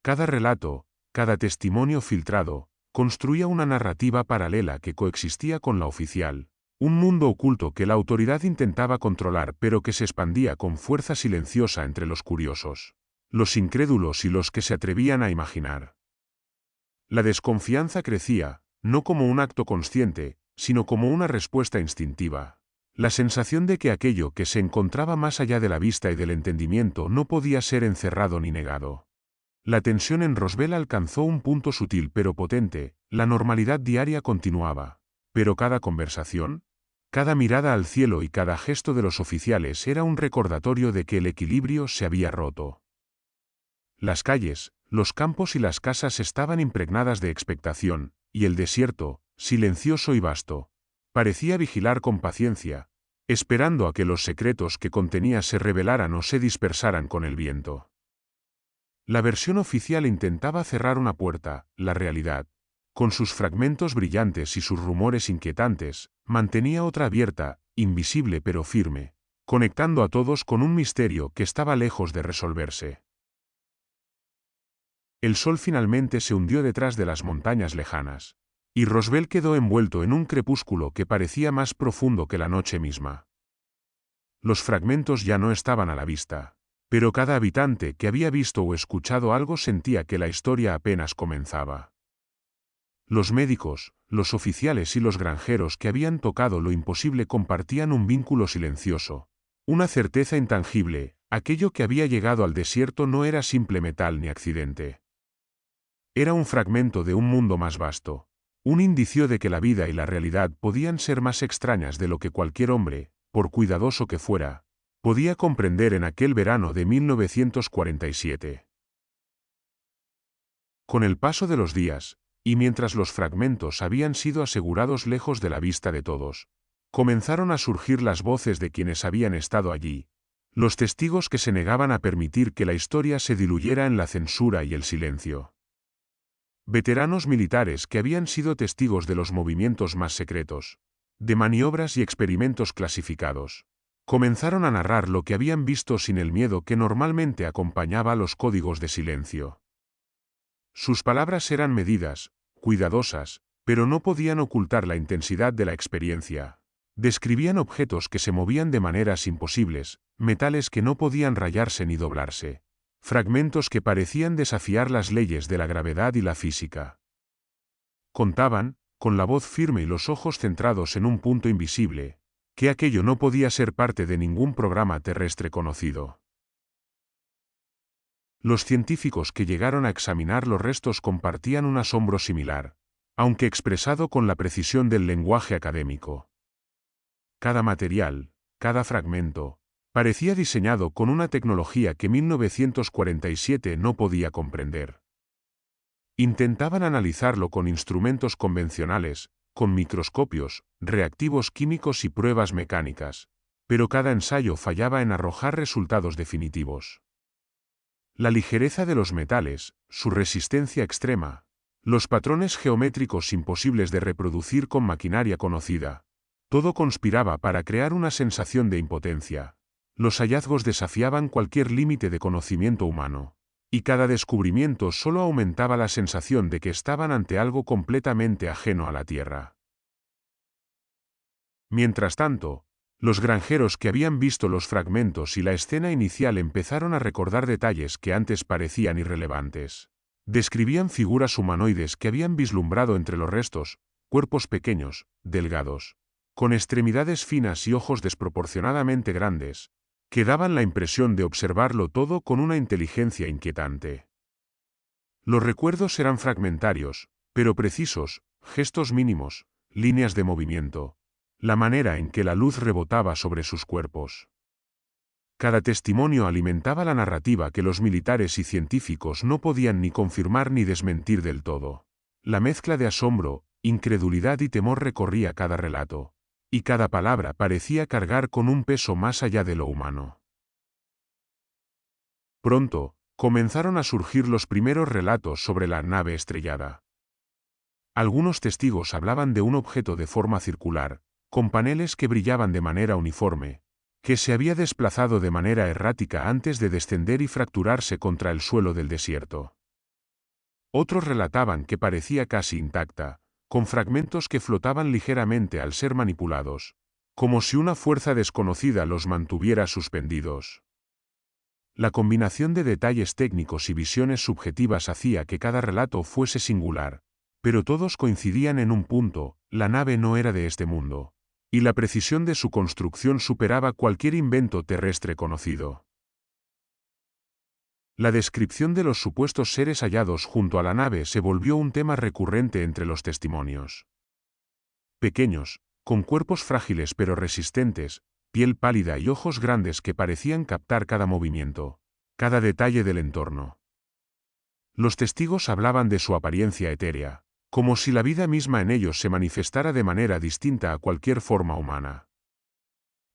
Cada relato, cada testimonio filtrado, construía una narrativa paralela que coexistía con la oficial, un mundo oculto que la autoridad intentaba controlar pero que se expandía con fuerza silenciosa entre los curiosos, los incrédulos y los que se atrevían a imaginar. La desconfianza crecía, no como un acto consciente, sino como una respuesta instintiva. La sensación de que aquello que se encontraba más allá de la vista y del entendimiento no podía ser encerrado ni negado. La tensión en Roswell alcanzó un punto sutil pero potente, la normalidad diaria continuaba. Pero cada conversación, cada mirada al cielo y cada gesto de los oficiales era un recordatorio de que el equilibrio se había roto. Las calles, los campos y las casas estaban impregnadas de expectación, y el desierto, silencioso y vasto, parecía vigilar con paciencia, esperando a que los secretos que contenía se revelaran o se dispersaran con el viento. La versión oficial intentaba cerrar una puerta, la realidad, con sus fragmentos brillantes y sus rumores inquietantes, mantenía otra abierta, invisible pero firme, conectando a todos con un misterio que estaba lejos de resolverse. El sol finalmente se hundió detrás de las montañas lejanas, y Roswell quedó envuelto en un crepúsculo que parecía más profundo que la noche misma. Los fragmentos ya no estaban a la vista, pero cada habitante que había visto o escuchado algo sentía que la historia apenas comenzaba. Los médicos, los oficiales y los granjeros que habían tocado lo imposible compartían un vínculo silencioso, una certeza intangible, aquello que había llegado al desierto no era simple metal ni accidente. Era un fragmento de un mundo más vasto, un indicio de que la vida y la realidad podían ser más extrañas de lo que cualquier hombre, por cuidadoso que fuera, podía comprender en aquel verano de 1947. Con el paso de los días, y mientras los fragmentos habían sido asegurados lejos de la vista de todos, comenzaron a surgir las voces de quienes habían estado allí, los testigos que se negaban a permitir que la historia se diluyera en la censura y el silencio. Veteranos militares que habían sido testigos de los movimientos más secretos, de maniobras y experimentos clasificados, comenzaron a narrar lo que habían visto sin el miedo que normalmente acompañaba a los códigos de silencio. Sus palabras eran medidas, cuidadosas, pero no podían ocultar la intensidad de la experiencia. Describían objetos que se movían de maneras imposibles, metales que no podían rayarse ni doblarse, fragmentos que parecían desafiar las leyes de la gravedad y la física. Contaban, con la voz firme y los ojos centrados en un punto invisible, que aquello no podía ser parte de ningún programa terrestre conocido. Los científicos que llegaron a examinar los restos compartían un asombro similar, aunque expresado con la precisión del lenguaje académico. Cada material, cada fragmento, parecía diseñado con una tecnología que 1947 no podía comprender. Intentaban analizarlo con instrumentos convencionales, con microscopios, reactivos químicos y pruebas mecánicas, pero cada ensayo fallaba en arrojar resultados definitivos. La ligereza de los metales, su resistencia extrema, los patrones geométricos imposibles de reproducir con maquinaria conocida, todo conspiraba para crear una sensación de impotencia. Los hallazgos desafiaban cualquier límite de conocimiento humano, y cada descubrimiento solo aumentaba la sensación de que estaban ante algo completamente ajeno a la Tierra. Mientras tanto, Los granjeros que habían visto los fragmentos y la escena inicial empezaron a recordar detalles que antes parecían irrelevantes. Describían figuras humanoides que habían vislumbrado entre los restos, cuerpos pequeños, delgados, con extremidades finas y ojos desproporcionadamente grandes, que daban la impresión de observarlo todo con una inteligencia inquietante. Los recuerdos eran fragmentarios, pero precisos, gestos mínimos, líneas de movimiento, la manera en que la luz rebotaba sobre sus cuerpos. Cada testimonio alimentaba la narrativa que los militares y científicos no podían ni confirmar ni desmentir del todo. La mezcla de asombro, incredulidad y temor recorría cada relato, y cada palabra parecía cargar con un peso más allá de lo humano. Pronto, comenzaron a surgir los primeros relatos sobre la nave estrellada. Algunos testigos hablaban de un objeto de forma circular, con paneles que brillaban de manera uniforme, que se había desplazado de manera errática antes de descender y fracturarse contra el suelo del desierto. Otros relataban que parecía casi intacta, con fragmentos que flotaban ligeramente al ser manipulados, como si una fuerza desconocida los mantuviera suspendidos. La combinación de detalles técnicos y visiones subjetivas hacía que cada relato fuese singular, pero todos coincidían en un punto: la nave no era de este mundo, y la precisión de su construcción superaba cualquier invento terrestre conocido. La descripción de los supuestos seres hallados junto a la nave se volvió un tema recurrente entre los testimonios. Pequeños, con cuerpos frágiles pero resistentes, piel pálida y ojos grandes que parecían captar cada movimiento, cada detalle del entorno. Los testigos hablaban de su apariencia etérea, como si la vida misma en ellos se manifestara de manera distinta a cualquier forma humana.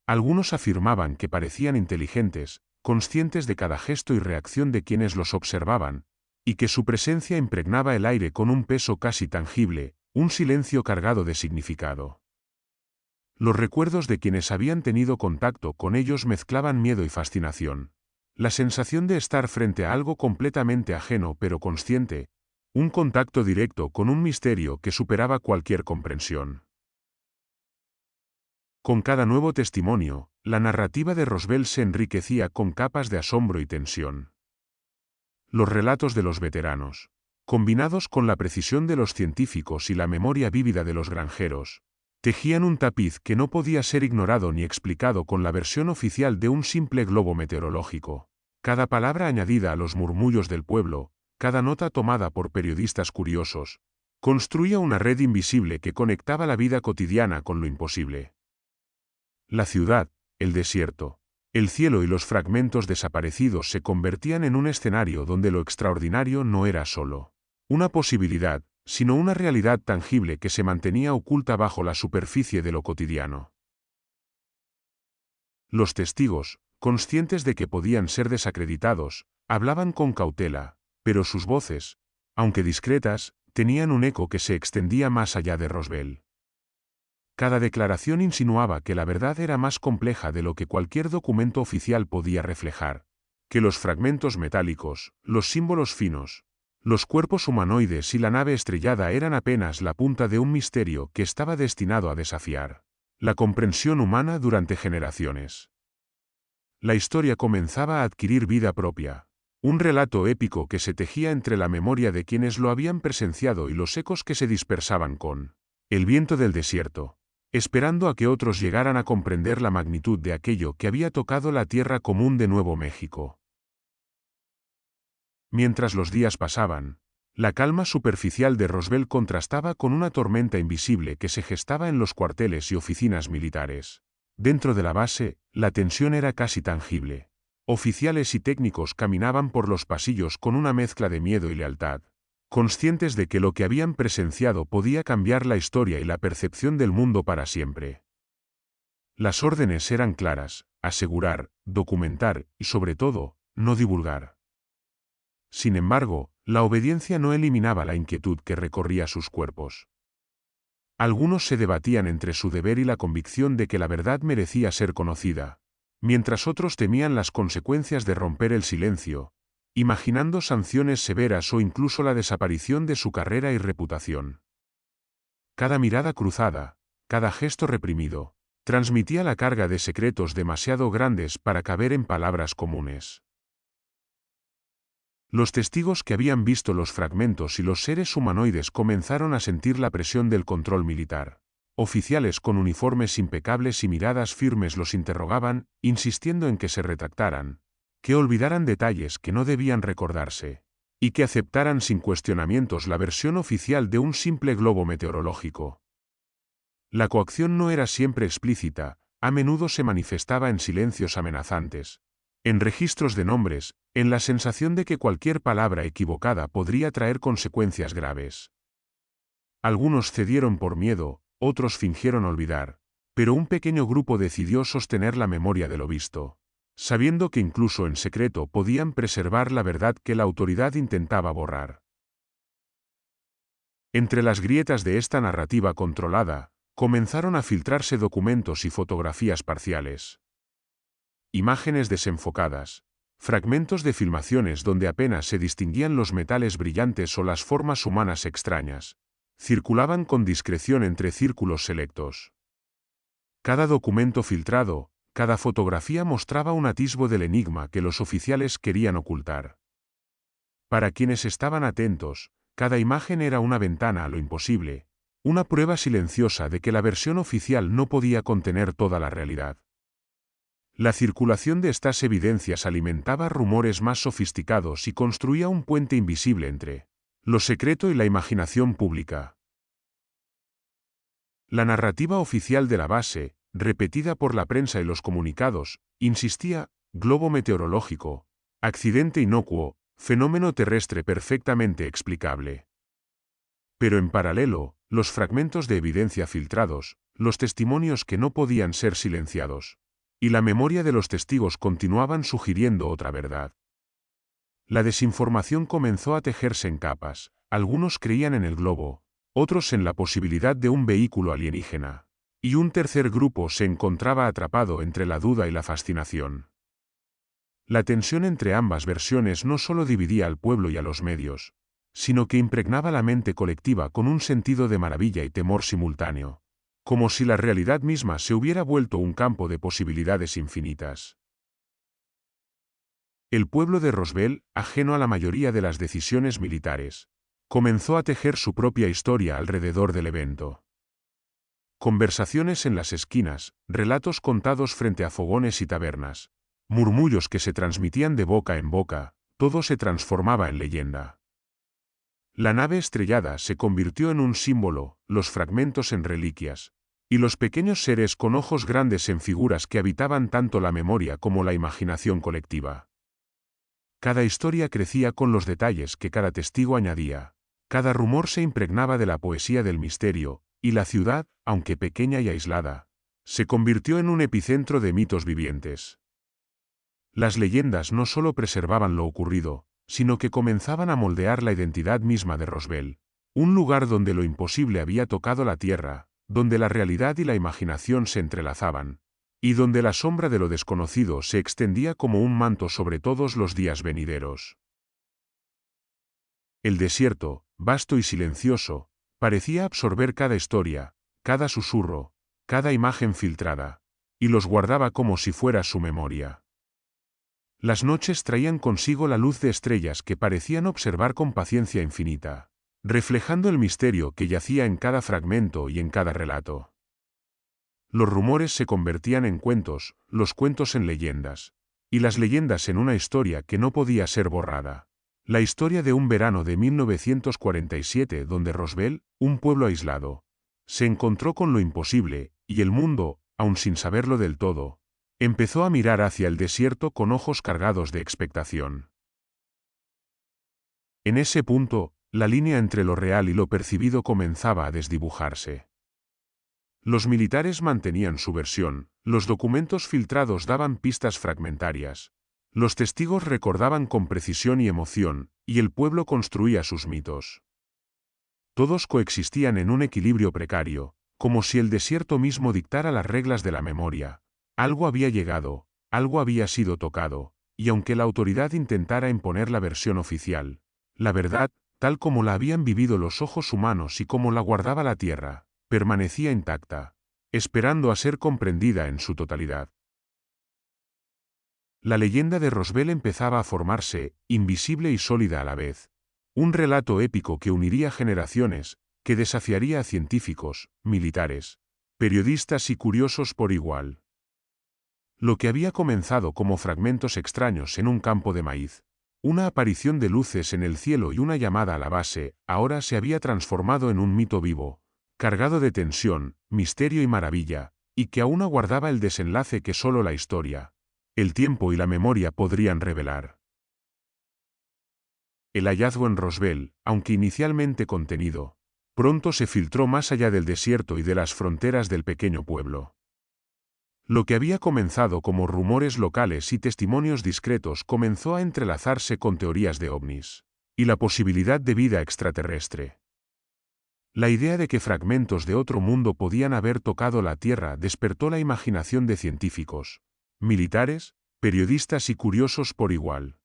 Algunos afirmaban que parecían inteligentes, conscientes de cada gesto y reacción de quienes los observaban, y que su presencia impregnaba el aire con un peso casi tangible, un silencio cargado de significado. Los recuerdos de quienes habían tenido contacto con ellos mezclaban miedo y fascinación. La sensación de estar frente a algo completamente ajeno pero consciente, un contacto directo con un misterio que superaba cualquier comprensión. Con cada nuevo testimonio, la narrativa de Roswell se enriquecía con capas de asombro y tensión. Los relatos de los veteranos, combinados con la precisión de los científicos y la memoria vívida de los granjeros, tejían un tapiz que no podía ser ignorado ni explicado con la versión oficial de un simple globo meteorológico. Cada palabra añadida a los murmullos del pueblo, cada nota tomada por periodistas curiosos, construía una red invisible que conectaba la vida cotidiana con lo imposible. La ciudad, el desierto, el cielo y los fragmentos desaparecidos se convertían en un escenario donde lo extraordinario no era solo una posibilidad, sino una realidad tangible que se mantenía oculta bajo la superficie de lo cotidiano. Los testigos, conscientes de que podían ser desacreditados, hablaban con cautela, pero sus voces, aunque discretas, tenían un eco que se extendía más allá de Roswell. Cada declaración insinuaba que la verdad era más compleja de lo que cualquier documento oficial podía reflejar, que los fragmentos metálicos, los símbolos finos, los cuerpos humanoides y la nave estrellada eran apenas la punta de un misterio que estaba destinado a desafiar la comprensión humana durante generaciones. La historia comenzaba a adquirir vida propia, un relato épico que se tejía entre la memoria de quienes lo habían presenciado y los ecos que se dispersaban con el viento del desierto, esperando a que otros llegaran a comprender la magnitud de aquello que había tocado la tierra común de Nuevo México. Mientras los días pasaban, la calma superficial de Roswell contrastaba con una tormenta invisible que se gestaba en los cuarteles y oficinas militares. Dentro de la base, la tensión era casi tangible. Oficiales y técnicos caminaban por los pasillos con una mezcla de miedo y lealtad, conscientes de que lo que habían presenciado podía cambiar la historia y la percepción del mundo para siempre. Las órdenes eran claras: asegurar, documentar y, sobre todo, no divulgar. Sin embargo, la obediencia no eliminaba la inquietud que recorría sus cuerpos. Algunos se debatían entre su deber y la convicción de que la verdad merecía ser conocida, mientras otros temían las consecuencias de romper el silencio, imaginando sanciones severas o incluso la desaparición de su carrera y reputación. Cada mirada cruzada, cada gesto reprimido, Transmitía la carga de secretos demasiado grandes para caber en palabras comunes. Los testigos que habían visto los fragmentos y los seres humanoides comenzaron a sentir la presión del control militar. Oficiales con uniformes impecables y miradas firmes los interrogaban, insistiendo en que se retractaran, que olvidaran detalles que no debían recordarse, y que aceptaran sin cuestionamientos la versión oficial de un simple globo meteorológico. La coacción no era siempre explícita, a menudo se manifestaba en silencios amenazantes, en registros de nombres, en la sensación de que cualquier palabra equivocada podría traer consecuencias graves. Algunos cedieron por miedo, otros fingieron olvidar, pero un pequeño grupo decidió sostener la memoria de lo visto, sabiendo que incluso en secreto podían preservar la verdad que la autoridad intentaba borrar. Entre las grietas de esta narrativa controlada, comenzaron a filtrarse documentos y fotografías parciales. Imágenes desenfocadas, fragmentos de filmaciones donde apenas se distinguían los metales brillantes o las formas humanas extrañas, circulaban con discreción entre círculos selectos. Cada documento filtrado, cada fotografía mostraba un atisbo del enigma que los oficiales querían ocultar. Para quienes estaban atentos, cada imagen era una ventana a lo imposible, una prueba silenciosa de que la versión oficial no podía contener toda la realidad. La circulación de estas evidencias alimentaba rumores más sofisticados y construía un puente invisible entre lo secreto y la imaginación pública. La narrativa oficial de la base, repetida por la prensa y los comunicados, insistía: globo meteorológico, accidente inocuo, fenómeno terrestre perfectamente explicable. Pero en paralelo, los fragmentos de evidencia filtrados, los testimonios que no podían ser silenciados, y la memoria de los testigos continuaban sugiriendo otra verdad. La desinformación comenzó a tejerse en capas, algunos creían en el globo, otros en la posibilidad de un vehículo alienígena, y un tercer grupo se encontraba atrapado entre la duda y la fascinación. La tensión entre ambas versiones no solo dividía al pueblo y a los medios, sino que impregnaba la mente colectiva con un sentido de maravilla y temor simultáneo, como si la realidad misma se hubiera vuelto un campo de posibilidades infinitas. El pueblo de Roswell, ajeno a la mayoría de las decisiones militares, comenzó a tejer su propia historia alrededor del evento. Conversaciones en las esquinas, relatos contados frente a fogones y tabernas, murmullos que se transmitían de boca en boca, todo se transformaba en leyenda. La nave estrellada se convirtió en un símbolo, los fragmentos en reliquias, y los pequeños seres con ojos grandes en figuras que habitaban tanto la memoria como la imaginación colectiva. Cada historia crecía con los detalles que cada testigo añadía, cada rumor se impregnaba de la poesía del misterio, y la ciudad, aunque pequeña y aislada, se convirtió en un epicentro de mitos vivientes. Las leyendas no solo preservaban lo ocurrido, sino que comenzaban a moldear la identidad misma de Roswell, un lugar donde lo imposible había tocado la tierra, donde la realidad y la imaginación se entrelazaban, y donde la sombra de lo desconocido se extendía como un manto sobre todos los días venideros. El desierto, vasto y silencioso, parecía absorber cada historia, cada susurro, cada imagen filtrada, y los guardaba como si fuera su memoria. Las noches traían consigo la luz de estrellas que parecían observar con paciencia infinita, reflejando el misterio que yacía en cada fragmento y en cada relato. Los rumores se convertían en cuentos, los cuentos en leyendas, y las leyendas en una historia que no podía ser borrada. La historia de un verano de 1947 donde Roswell, un pueblo aislado, se encontró con lo imposible, y el mundo, aun sin saberlo del todo, empezó a mirar hacia el desierto con ojos cargados de expectación. En ese punto, la línea entre lo real y lo percibido comenzaba a desdibujarse. Los militares mantenían su versión, los documentos filtrados daban pistas fragmentarias, los testigos recordaban con precisión y emoción, y el pueblo construía sus mitos. Todos coexistían en un equilibrio precario, como si el desierto mismo dictara las reglas de la memoria. Algo había llegado, algo había sido tocado, y aunque la autoridad intentara imponer la versión oficial, la verdad, tal como la habían vivido los ojos humanos y como la guardaba la tierra, permanecía intacta, esperando a ser comprendida en su totalidad. La leyenda de Roswell empezaba a formarse, invisible y sólida a la vez. Un relato épico que uniría generaciones, que desafiaría a científicos, militares, periodistas y curiosos por igual. Lo que había comenzado como fragmentos extraños en un campo de maíz, una aparición de luces en el cielo y una llamada a la base, ahora se había transformado en un mito vivo, cargado de tensión, misterio y maravilla, y que aún aguardaba el desenlace que solo la historia, el tiempo y la memoria podrían revelar. El hallazgo en Roswell, aunque inicialmente contenido, pronto se filtró más allá del desierto y de las fronteras del pequeño pueblo. Lo que había comenzado como rumores locales y testimonios discretos comenzó a entrelazarse con teorías de ovnis y la posibilidad de vida extraterrestre. La idea de que fragmentos de otro mundo podían haber tocado la Tierra despertó la imaginación de científicos, militares, periodistas y curiosos por igual.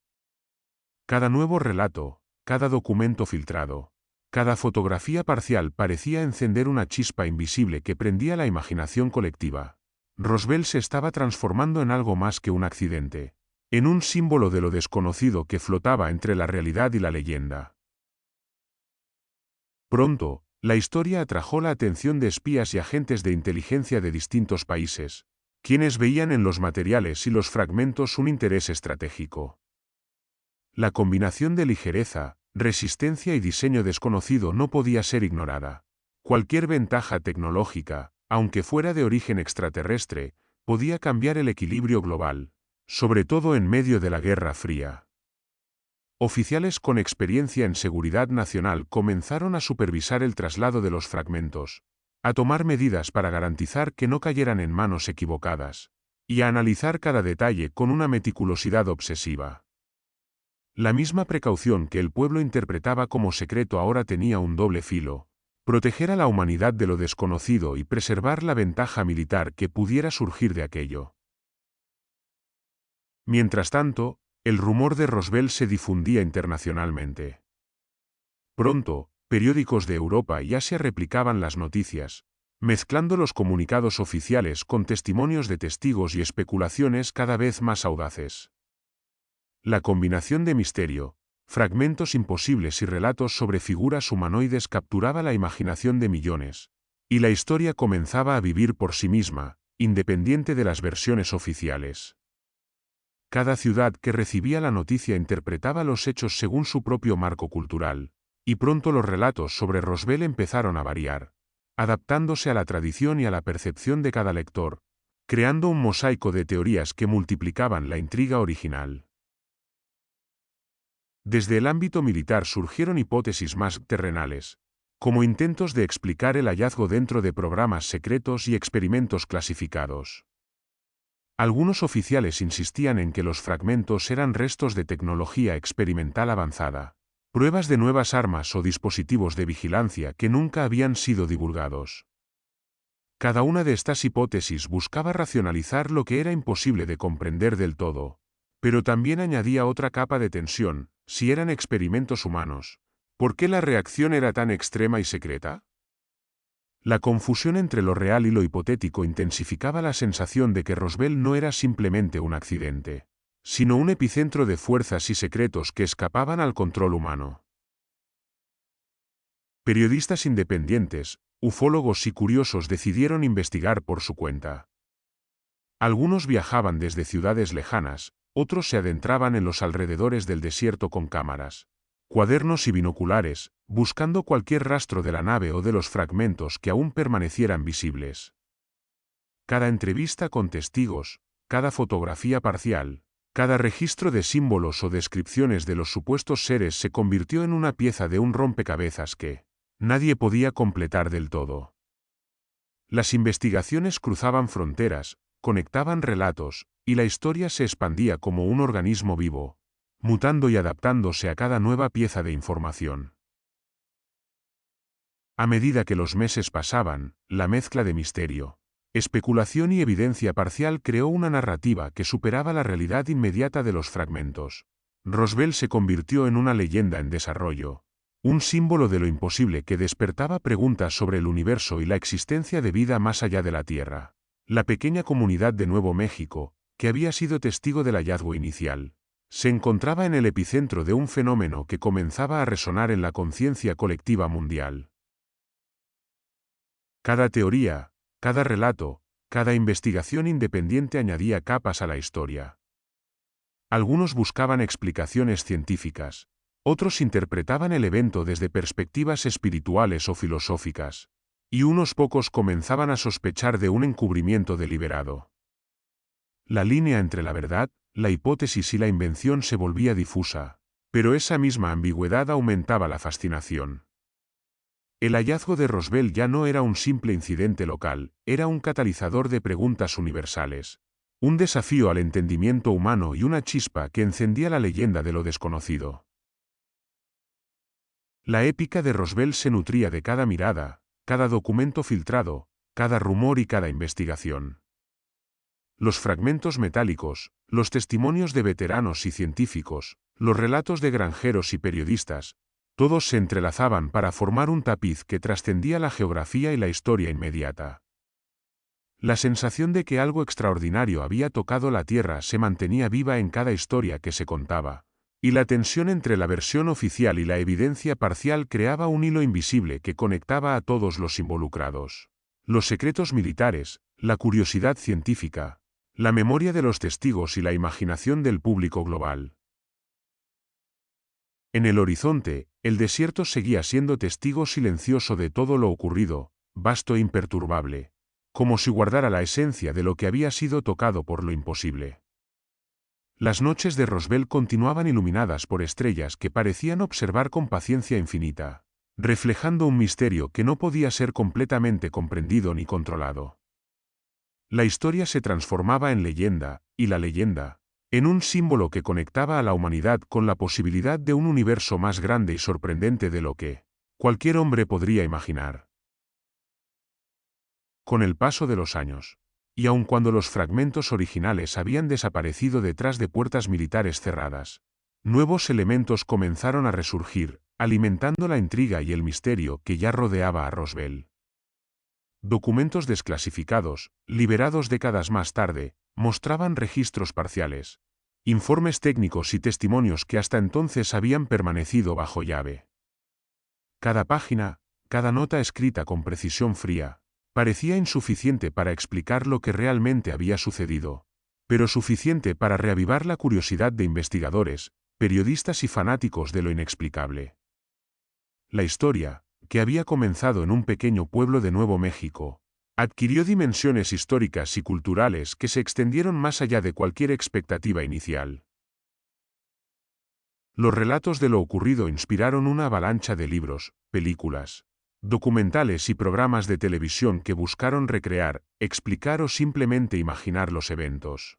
Cada nuevo relato, cada documento filtrado, cada fotografía parcial parecía encender una chispa invisible que prendía la imaginación colectiva. Roswell se estaba transformando en algo más que un accidente, en un símbolo de lo desconocido que flotaba entre la realidad y la leyenda. Pronto, la historia atrajo la atención de espías y agentes de inteligencia de distintos países, quienes veían en los materiales y los fragmentos un interés estratégico. La combinación de ligereza, resistencia y diseño desconocido no podía ser ignorada. Cualquier ventaja tecnológica, aunque fuera de origen extraterrestre, podía cambiar el equilibrio global, sobre todo en medio de la Guerra Fría. Oficiales con experiencia en seguridad nacional comenzaron a supervisar el traslado de los fragmentos, a tomar medidas para garantizar que no cayeran en manos equivocadas, y a analizar cada detalle con una meticulosidad obsesiva. La misma precaución que el pueblo interpretaba como secreto ahora tenía un doble filo: proteger a la humanidad de lo desconocido y preservar la ventaja militar que pudiera surgir de aquello. Mientras tanto, el rumor de Roswell se difundía internacionalmente. Pronto, periódicos de Europa y Asia replicaban las noticias, mezclando los comunicados oficiales con testimonios de testigos y especulaciones cada vez más audaces. La combinación de misterio, fragmentos imposibles y relatos sobre figuras humanoides capturaba la imaginación de millones, y la historia comenzaba a vivir por sí misma, independiente de las versiones oficiales. Cada ciudad que recibía la noticia interpretaba los hechos según su propio marco cultural, y pronto los relatos sobre Roswell empezaron a variar, adaptándose a la tradición y a la percepción de cada lector, creando un mosaico de teorías que multiplicaban la intriga original. Desde el ámbito militar surgieron hipótesis más terrenales, como intentos de explicar el hallazgo dentro de programas secretos y experimentos clasificados. Algunos oficiales insistían en que los fragmentos eran restos de tecnología experimental avanzada, pruebas de nuevas armas o dispositivos de vigilancia que nunca habían sido divulgados. Cada una de estas hipótesis buscaba racionalizar lo que era imposible de comprender del todo, pero también añadía otra capa de tensión: si eran experimentos humanos, ¿por qué la reacción era tan extrema y secreta? La confusión entre lo real y lo hipotético intensificaba la sensación de que Roswell no era simplemente un accidente, sino un epicentro de fuerzas y secretos que escapaban al control humano. Periodistas independientes, ufólogos y curiosos decidieron investigar por su cuenta. Algunos viajaban desde ciudades lejanas, otros se adentraban en los alrededores del desierto con cámaras, cuadernos y binoculares, buscando cualquier rastro de la nave o de los fragmentos que aún permanecieran visibles. Cada entrevista con testigos, cada fotografía parcial, cada registro de símbolos o descripciones de los supuestos seres se convirtió en una pieza de un rompecabezas que nadie podía completar del todo. Las investigaciones cruzaban fronteras, conectaban relatos, y la historia se expandía como un organismo vivo, mutando y adaptándose a cada nueva pieza de información. A medida que los meses pasaban, la mezcla de misterio, especulación y evidencia parcial creó una narrativa que superaba la realidad inmediata de los fragmentos. Roswell se convirtió en una leyenda en desarrollo, Un símbolo de lo imposible que despertaba preguntas sobre el universo y la existencia de vida más allá de la Tierra. La pequeña comunidad de Nuevo México, que había sido testigo del hallazgo inicial, se encontraba en el epicentro de un fenómeno que comenzaba a resonar en la conciencia colectiva mundial. Cada teoría, cada relato, cada investigación independiente añadía capas a la historia. Algunos buscaban explicaciones científicas, otros interpretaban el evento desde perspectivas espirituales o filosóficas, y unos pocos comenzaban a sospechar de un encubrimiento deliberado. La línea entre la verdad, la hipótesis y la invención se volvía difusa, pero esa misma ambigüedad aumentaba la fascinación. El hallazgo de Roswell ya no era un simple incidente local, era un catalizador de preguntas universales, un desafío al entendimiento humano y una chispa que encendía la leyenda de lo desconocido. La épica de Roswell se nutría de cada mirada, cada documento filtrado, cada rumor y cada investigación. Los fragmentos metálicos, los testimonios de veteranos y científicos, los relatos de granjeros y periodistas, todos se entrelazaban para formar un tapiz que trascendía la geografía y la historia inmediata. La sensación de que algo extraordinario había tocado la Tierra se mantenía viva en cada historia que se contaba, y la tensión entre la versión oficial y la evidencia parcial creaba un hilo invisible que conectaba a todos los involucrados. Los secretos militares, la curiosidad científica, la memoria de los testigos y la imaginación del público global. En el horizonte, el desierto seguía siendo testigo silencioso de todo lo ocurrido, vasto e imperturbable, como si guardara la esencia de lo que había sido tocado por lo imposible. Las noches de Roswell continuaban iluminadas por estrellas que parecían observar con paciencia infinita, reflejando un misterio que no podía ser completamente comprendido ni controlado. La historia se transformaba en leyenda, y la leyenda, en un símbolo que conectaba a la humanidad con la posibilidad de un universo más grande y sorprendente de lo que cualquier hombre podría imaginar. Con el paso de los años, y aun cuando los fragmentos originales habían desaparecido detrás de puertas militares cerradas, nuevos elementos comenzaron a resurgir, alimentando la intriga y el misterio que ya rodeaba a Roswell. Documentos desclasificados, liberados décadas más tarde, mostraban registros parciales, informes técnicos y testimonios que hasta entonces habían permanecido bajo llave. Cada página, cada nota escrita con precisión fría, parecía insuficiente para explicar lo que realmente había sucedido, pero suficiente para reavivar la curiosidad de investigadores, periodistas y fanáticos de lo inexplicable. La historia, que había comenzado en un pequeño pueblo de Nuevo México, adquirió dimensiones históricas y culturales que se extendieron más allá de cualquier expectativa inicial. Los relatos de lo ocurrido inspiraron una avalancha de libros, películas, documentales y programas de televisión que buscaron recrear, explicar o simplemente imaginar los eventos.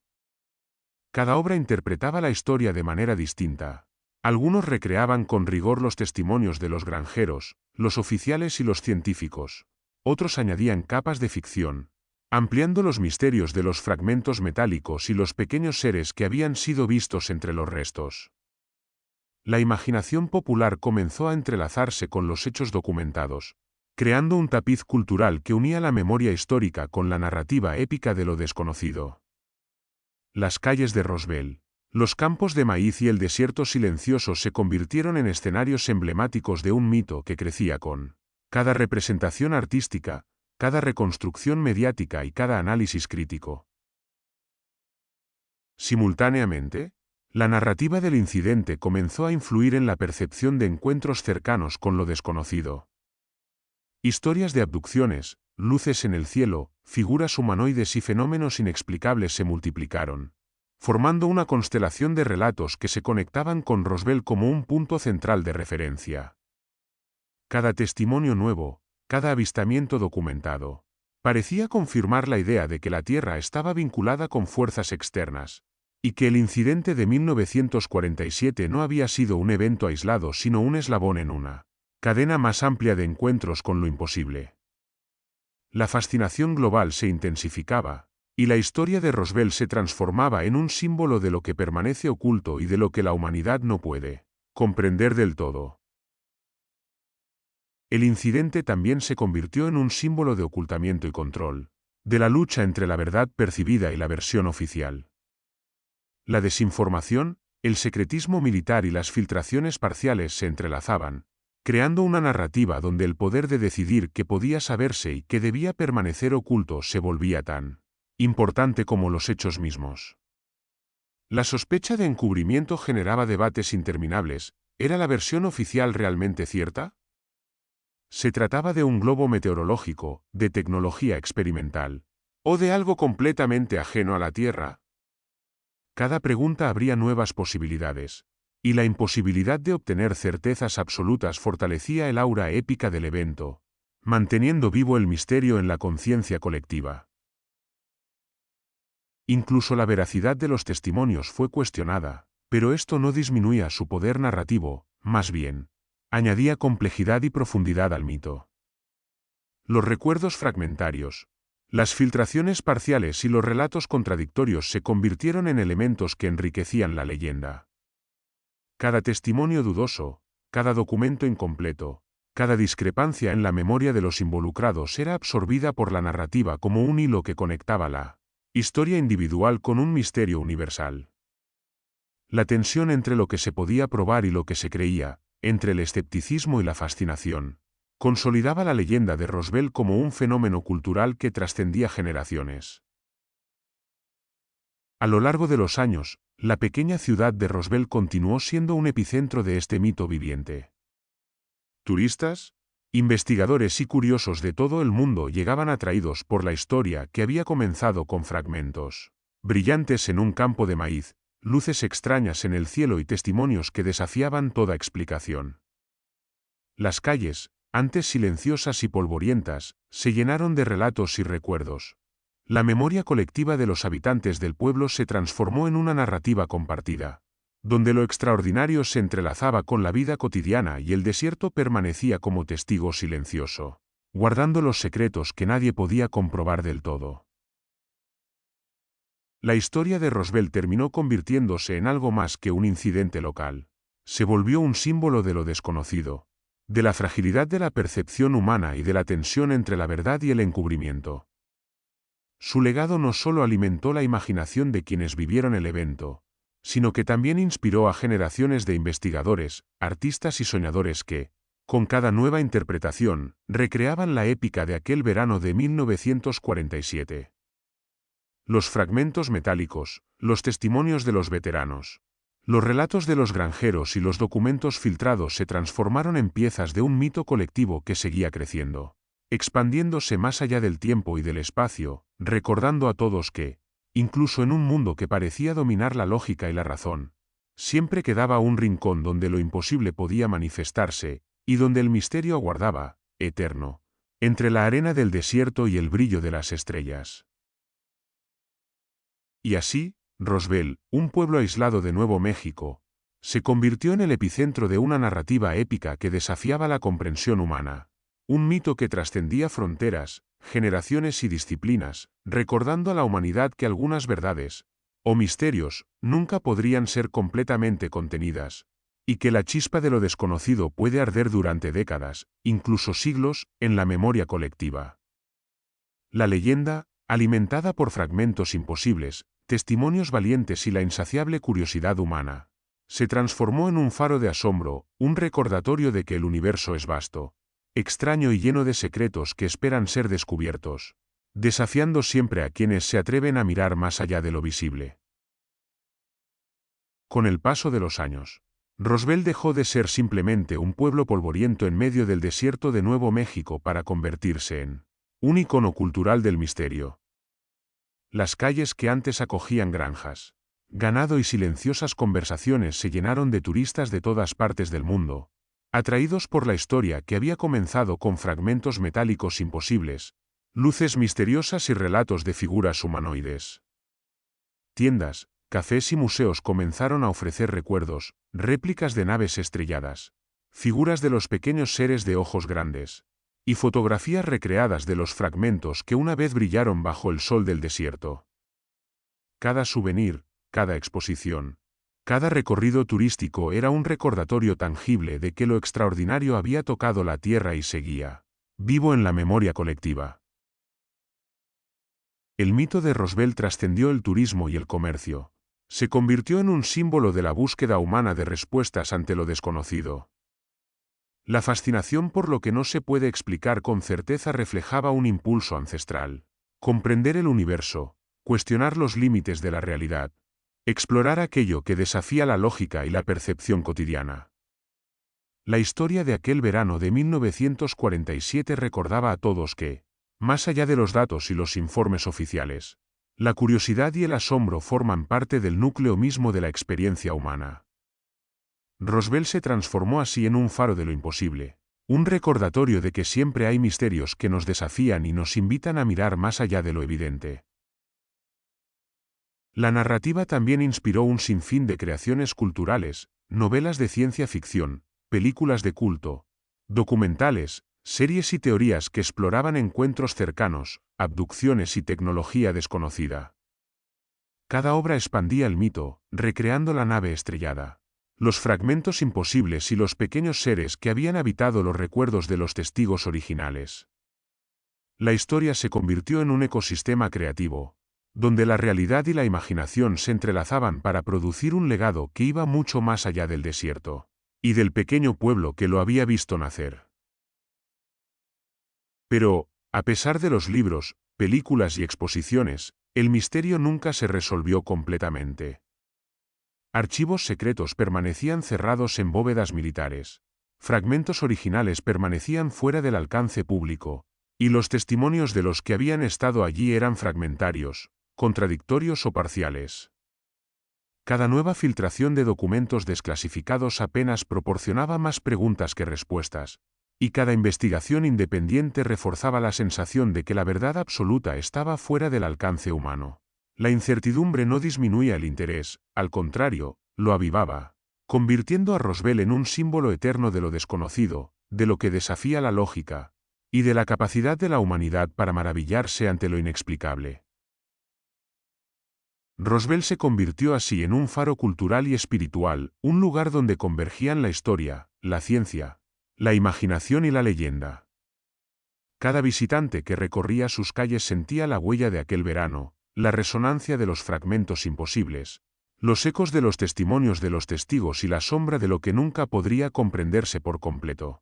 Cada obra interpretaba la historia de manera distinta. Algunos recreaban con rigor los testimonios de los granjeros, los oficiales y los científicos. Otros añadían capas de ficción, ampliando los misterios de los fragmentos metálicos y los pequeños seres que habían sido vistos entre los restos. La imaginación popular comenzó a entrelazarse con los hechos documentados, creando un tapiz cultural que unía la memoria histórica con la narrativa épica de lo desconocido. Las calles de Roswell, los campos de maíz y el desierto silencioso se convirtieron en escenarios emblemáticos de un mito que crecía con cada representación artística, cada reconstrucción mediática y cada análisis crítico. Simultáneamente, la narrativa del incidente comenzó a influir en la percepción de encuentros cercanos con lo desconocido. Historias de abducciones, luces en el cielo, figuras humanoides y fenómenos inexplicables se multiplicaron, formando una constelación de relatos que se conectaban con Roswell como un punto central de referencia. Cada testimonio nuevo, cada avistamiento documentado, parecía confirmar la idea de que la Tierra estaba vinculada con fuerzas externas, y que el incidente de 1947 no había sido un evento aislado sino un eslabón en una cadena más amplia de encuentros con lo imposible. La fascinación global se intensificaba, y la historia de Roswell se transformaba en un símbolo de lo que permanece oculto y de lo que la humanidad no puede comprender del todo. El incidente también se convirtió en un símbolo de ocultamiento y control, de la lucha entre la verdad percibida y la versión oficial. La desinformación, el secretismo militar y las filtraciones parciales se entrelazaban, creando una narrativa donde el poder de decidir qué podía saberse y qué debía permanecer oculto se volvía tan importante como los hechos mismos. La sospecha de encubrimiento generaba debates interminables. ¿Era la versión oficial realmente cierta? ¿Se trataba de un globo meteorológico, de tecnología experimental, o de algo completamente ajeno a la Tierra? Cada pregunta abría nuevas posibilidades, y la imposibilidad de obtener certezas absolutas fortalecía el aura épica del evento, manteniendo vivo el misterio en la conciencia colectiva. Incluso la veracidad de los testimonios fue cuestionada, pero esto no disminuía su poder narrativo, más bien, añadía complejidad y profundidad al mito. Los recuerdos fragmentarios, las filtraciones parciales y los relatos contradictorios se convirtieron en elementos que enriquecían la leyenda. Cada testimonio dudoso, cada documento incompleto, cada discrepancia en la memoria de los involucrados era absorbida por la narrativa como un hilo que conectaba la historia individual con un misterio universal. La tensión entre lo que se podía probar y lo que se creía, entre el escepticismo y la fascinación, consolidaba la leyenda de Roswell como un fenómeno cultural que trascendía generaciones. A lo largo de los años, la pequeña ciudad de Roswell continuó siendo un epicentro de este mito viviente. Turistas, investigadores y curiosos de todo el mundo llegaban atraídos por la historia que había comenzado con fragmentos brillantes en un campo de maíz, luces extrañas en el cielo y testimonios que desafiaban toda explicación. Las calles, antes silenciosas y polvorientas, se llenaron de relatos y recuerdos. La memoria colectiva de los habitantes del pueblo se transformó en una narrativa compartida, donde lo extraordinario se entrelazaba con la vida cotidiana y el desierto permanecía como testigo silencioso, guardando los secretos que nadie podía comprobar del todo. La historia de Roswell terminó convirtiéndose en algo más que un incidente local. Se volvió un símbolo de lo desconocido, de la fragilidad de la percepción humana y de la tensión entre la verdad y el encubrimiento. Su legado no solo alimentó la imaginación de quienes vivieron el evento, sino que también inspiró a generaciones de investigadores, artistas y soñadores que, con cada nueva interpretación, recreaban la épica de aquel verano de 1947. Los fragmentos metálicos, los testimonios de los veteranos, los relatos de los granjeros y los documentos filtrados se transformaron en piezas de un mito colectivo que seguía creciendo, expandiéndose más allá del tiempo y del espacio, recordando a todos que, incluso en un mundo que parecía dominar la lógica y la razón, siempre quedaba un rincón donde lo imposible podía manifestarse, y donde el misterio aguardaba, eterno, entre la arena del desierto y el brillo de las estrellas. Y así, Roswell, un pueblo aislado de Nuevo México, se convirtió en el epicentro de una narrativa épica que desafiaba la comprensión humana. Un mito que trascendía fronteras, generaciones y disciplinas, recordando a la humanidad que algunas verdades, o misterios, nunca podrían ser completamente contenidas, y que la chispa de lo desconocido puede arder durante décadas, incluso siglos, en la memoria colectiva. La leyenda, alimentada por fragmentos imposibles, testimonios valientes y la insaciable curiosidad humana, se transformó en un faro de asombro, un recordatorio de que el universo es vasto, extraño y lleno de secretos que esperan ser descubiertos, desafiando siempre a quienes se atreven a mirar más allá de lo visible. Con el paso de los años, Roswell dejó de ser simplemente un pueblo polvoriento en medio del desierto de Nuevo México para convertirse en un icono cultural del misterio. Las calles que antes acogían granjas, ganado y silenciosas conversaciones se llenaron de turistas de todas partes del mundo, atraídos por la historia que había comenzado con fragmentos metálicos imposibles, luces misteriosas y relatos de figuras humanoides. Tiendas, cafés y museos comenzaron a ofrecer recuerdos, réplicas de naves estrelladas, figuras de los pequeños seres de ojos grandes, y fotografías recreadas de los fragmentos que una vez brillaron bajo el sol del desierto. Cada souvenir, cada exposición, Cada recorrido turístico era un recordatorio tangible de que lo extraordinario había tocado la tierra y seguía vivo en la memoria colectiva. El mito de Roswell trascendió el turismo y el comercio. Se convirtió en un símbolo de la búsqueda humana de respuestas ante lo desconocido. La fascinación por lo que no se puede explicar con certeza reflejaba un impulso ancestral. Comprender el universo, cuestionar los límites de la realidad, explorar aquello que desafía la lógica y la percepción cotidiana. La historia de aquel verano de 1947 recordaba a todos que, más allá de los datos y los informes oficiales, la curiosidad y el asombro forman parte del núcleo mismo de la experiencia humana. Roswell se transformó así en un faro de lo imposible, un recordatorio de que siempre hay misterios que nos desafían y nos invitan a mirar más allá de lo evidente. La narrativa también inspiró un sinfín de creaciones culturales, novelas de ciencia ficción, películas de culto, documentales, series y teorías que exploraban encuentros cercanos, abducciones y tecnología desconocida. Cada obra expandía el mito, recreando la nave estrellada, los fragmentos imposibles y los pequeños seres que habían habitado los recuerdos de los testigos originales. La historia se convirtió en un ecosistema creativo, donde la realidad y la imaginación se entrelazaban para producir un legado que iba mucho más allá del desierto y del pequeño pueblo que lo había visto nacer. Pero, a pesar de los libros, películas y exposiciones, el misterio nunca se resolvió completamente. Archivos secretos permanecían cerrados en bóvedas militares. Fragmentos originales permanecían fuera del alcance público, y los testimonios de los que habían estado allí eran fragmentarios, contradictorios o parciales. Cada nueva filtración de documentos desclasificados apenas proporcionaba más preguntas que respuestas, y cada investigación independiente reforzaba la sensación de que la verdad absoluta estaba fuera del alcance humano. La incertidumbre no disminuía el interés, al contrario, lo avivaba, convirtiendo a Roswell en un símbolo eterno de lo desconocido, de lo que desafía la lógica, y de la capacidad de la humanidad para maravillarse ante lo inexplicable. Roswell se convirtió así en un faro cultural y espiritual, un lugar donde convergían la historia, la ciencia, la imaginación y la leyenda. Cada visitante que recorría sus calles sentía la huella de aquel verano, la resonancia de los fragmentos imposibles, los ecos de los testimonios de los testigos y la sombra de lo que nunca podría comprenderse por completo.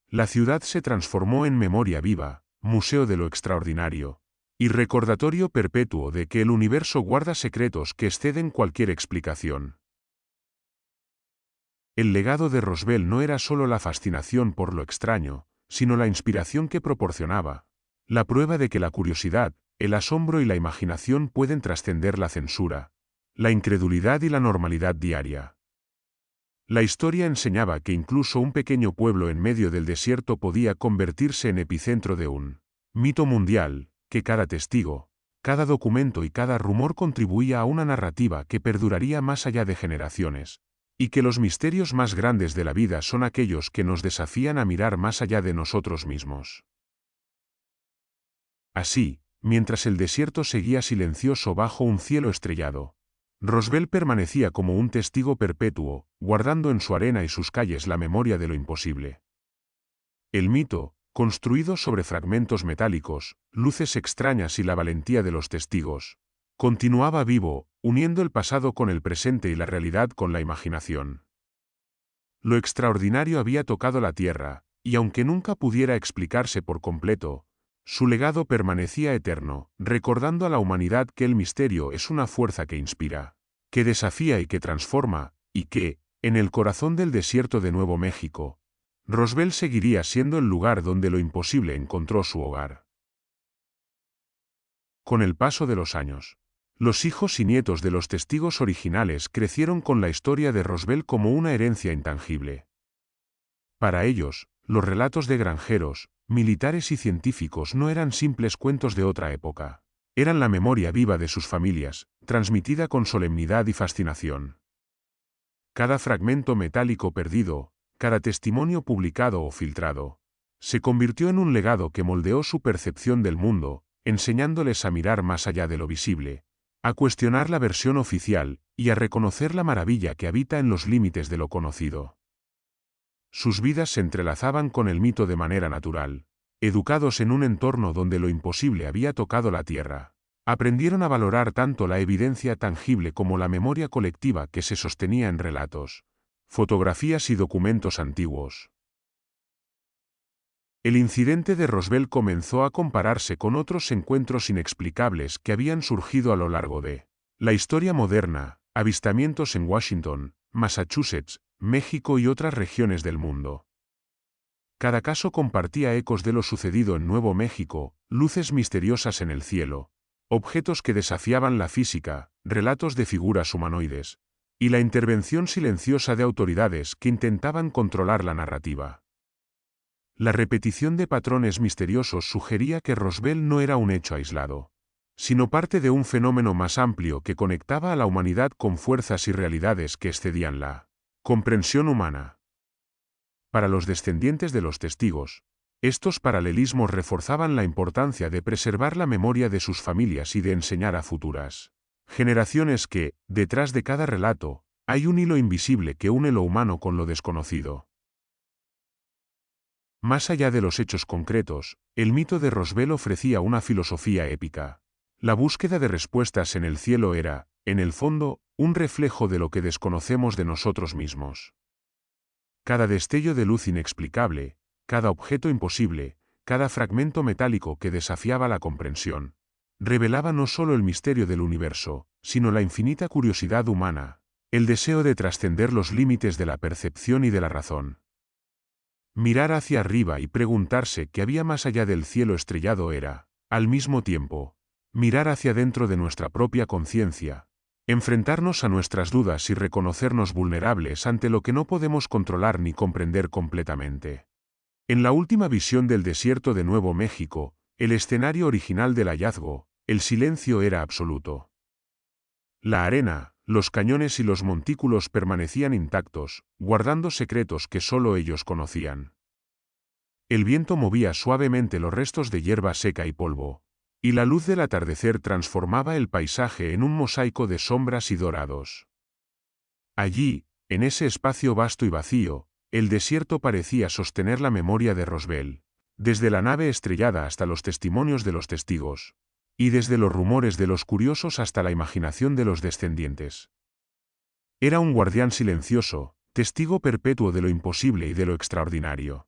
La ciudad se transformó en memoria viva, museo de lo extraordinario, y recordatorio perpetuo de que el universo guarda secretos que exceden cualquier explicación. El legado de Roswell no era solo la fascinación por lo extraño, sino la inspiración que proporcionaba, la prueba de que la curiosidad, el asombro y la imaginación pueden trascender la censura, la incredulidad y la normalidad diaria. La historia enseñaba que incluso un pequeño pueblo en medio del desierto podía convertirse en epicentro de un mito mundial, que cada testigo, cada documento y cada rumor contribuía a una narrativa que perduraría más allá de generaciones, y que los misterios más grandes de la vida son aquellos que nos desafían a mirar más allá de nosotros mismos. Así, mientras el desierto seguía silencioso bajo un cielo estrellado, Roswell permanecía como un testigo perpetuo, guardando en su arena y sus calles la memoria de lo imposible. El mito, construido sobre fragmentos metálicos, luces extrañas y la valentía de los testigos, continuaba vivo, uniendo el pasado con el presente y la realidad con la imaginación. Lo extraordinario había tocado la tierra, y aunque nunca pudiera explicarse por completo, su legado permanecía eterno, recordando a la humanidad que el misterio es una fuerza que inspira, que desafía y que transforma, y que, en el corazón del desierto de Nuevo México, Roswell seguiría siendo el lugar donde lo imposible encontró su hogar. Con el paso de los años, los hijos y nietos de los testigos originales crecieron con la historia de Roswell como una herencia intangible. Para ellos, los relatos de granjeros, militares y científicos no eran simples cuentos de otra época. Eran la memoria viva de sus familias, transmitida con solemnidad y fascinación. Cada fragmento metálico perdido, cada testimonio publicado o filtrado, se convirtió en un legado que moldeó su percepción del mundo, enseñándoles a mirar más allá de lo visible, a cuestionar la versión oficial y a reconocer la maravilla que habita en los límites de lo conocido. Sus vidas se entrelazaban con el mito de manera natural. Educados en un entorno donde lo imposible había tocado la tierra, aprendieron a valorar tanto la evidencia tangible como la memoria colectiva que se sostenía en relatos, fotografías y documentos antiguos. El incidente de Roswell comenzó a compararse con otros encuentros inexplicables que habían surgido a lo largo de la historia moderna, avistamientos en Washington, Massachusetts, México y otras regiones del mundo. Cada caso compartía ecos de lo sucedido en Nuevo México, luces misteriosas en el cielo, objetos que desafiaban la física, relatos de figuras humanoides, y la intervención silenciosa de autoridades que intentaban controlar la narrativa. La repetición de patrones misteriosos sugería que Roswell no era un hecho aislado, sino parte de un fenómeno más amplio que conectaba a la humanidad con fuerzas y realidades que excedían la comprensión humana. Para los descendientes de los testigos, estos paralelismos reforzaban la importancia de preservar la memoria de sus familias y de enseñar a futuras generaciones que, detrás de cada relato, hay un hilo invisible que une lo humano con lo desconocido. Más allá de los hechos concretos, el mito de Roswell ofrecía una filosofía épica. La búsqueda de respuestas en el cielo era, en el fondo, un reflejo de lo que desconocemos de nosotros mismos. Cada destello de luz inexplicable, cada objeto imposible, cada fragmento metálico que desafiaba la comprensión, revelaba no solo el misterio del universo, sino la infinita curiosidad humana, el deseo de trascender los límites de la percepción y de la razón. Mirar hacia arriba y preguntarse qué había más allá del cielo estrellado era, al mismo tiempo, mirar hacia dentro de nuestra propia conciencia, enfrentarnos a nuestras dudas y reconocernos vulnerables ante lo que no podemos controlar ni comprender completamente. En la última visión del desierto de Nuevo México, el escenario original del hallazgo, el silencio era absoluto. La arena, los cañones y los montículos permanecían intactos, guardando secretos que solo ellos conocían. El viento movía suavemente los restos de hierba seca y polvo, y la luz del atardecer transformaba el paisaje en un mosaico de sombras y dorados. Allí, en ese espacio vasto y vacío, el desierto parecía sostener la memoria de Roswell, desde la nave estrellada hasta los testimonios de los testigos, y desde los rumores de los curiosos hasta la imaginación de los descendientes. Era un guardián silencioso, testigo perpetuo de lo imposible y de lo extraordinario.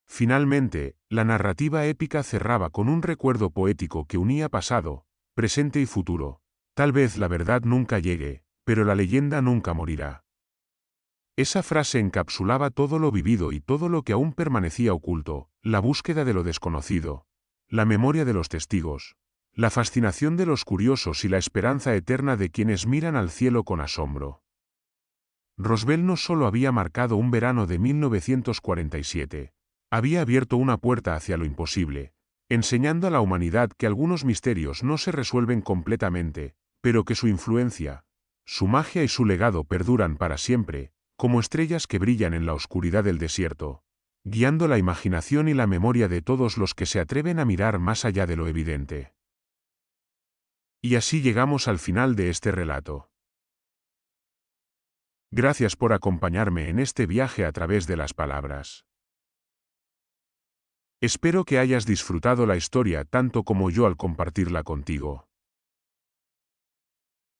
Finalmente, la narrativa épica cerraba con un recuerdo poético que unía pasado, presente y futuro. Tal vez la verdad nunca llegue, pero la leyenda nunca morirá. Esa frase encapsulaba todo lo vivido y todo lo que aún permanecía oculto, la búsqueda de lo desconocido, la memoria de los testigos, la fascinación de los curiosos y la esperanza eterna de quienes miran al cielo con asombro. Roswell no solo había marcado un verano de 1947, había abierto una puerta hacia lo imposible, enseñando a la humanidad que algunos misterios no se resuelven completamente, pero que su influencia, su magia y su legado perduran para siempre, como estrellas que brillan en la oscuridad del desierto, guiando la imaginación y la memoria de todos los que se atreven a mirar más allá de lo evidente. Y así llegamos al final de este relato. Gracias por acompañarme en este viaje a través de las palabras. Espero que hayas disfrutado la historia tanto como yo al compartirla contigo.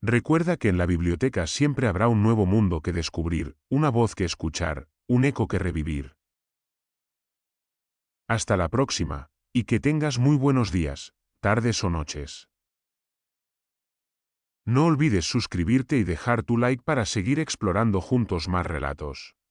Recuerda que en la biblioteca siempre habrá un nuevo mundo que descubrir, una voz que escuchar, un eco que revivir. Hasta la próxima, y que tengas muy buenos días, tardes o noches. No olvides suscribirte y dejar tu like para seguir explorando juntos más relatos.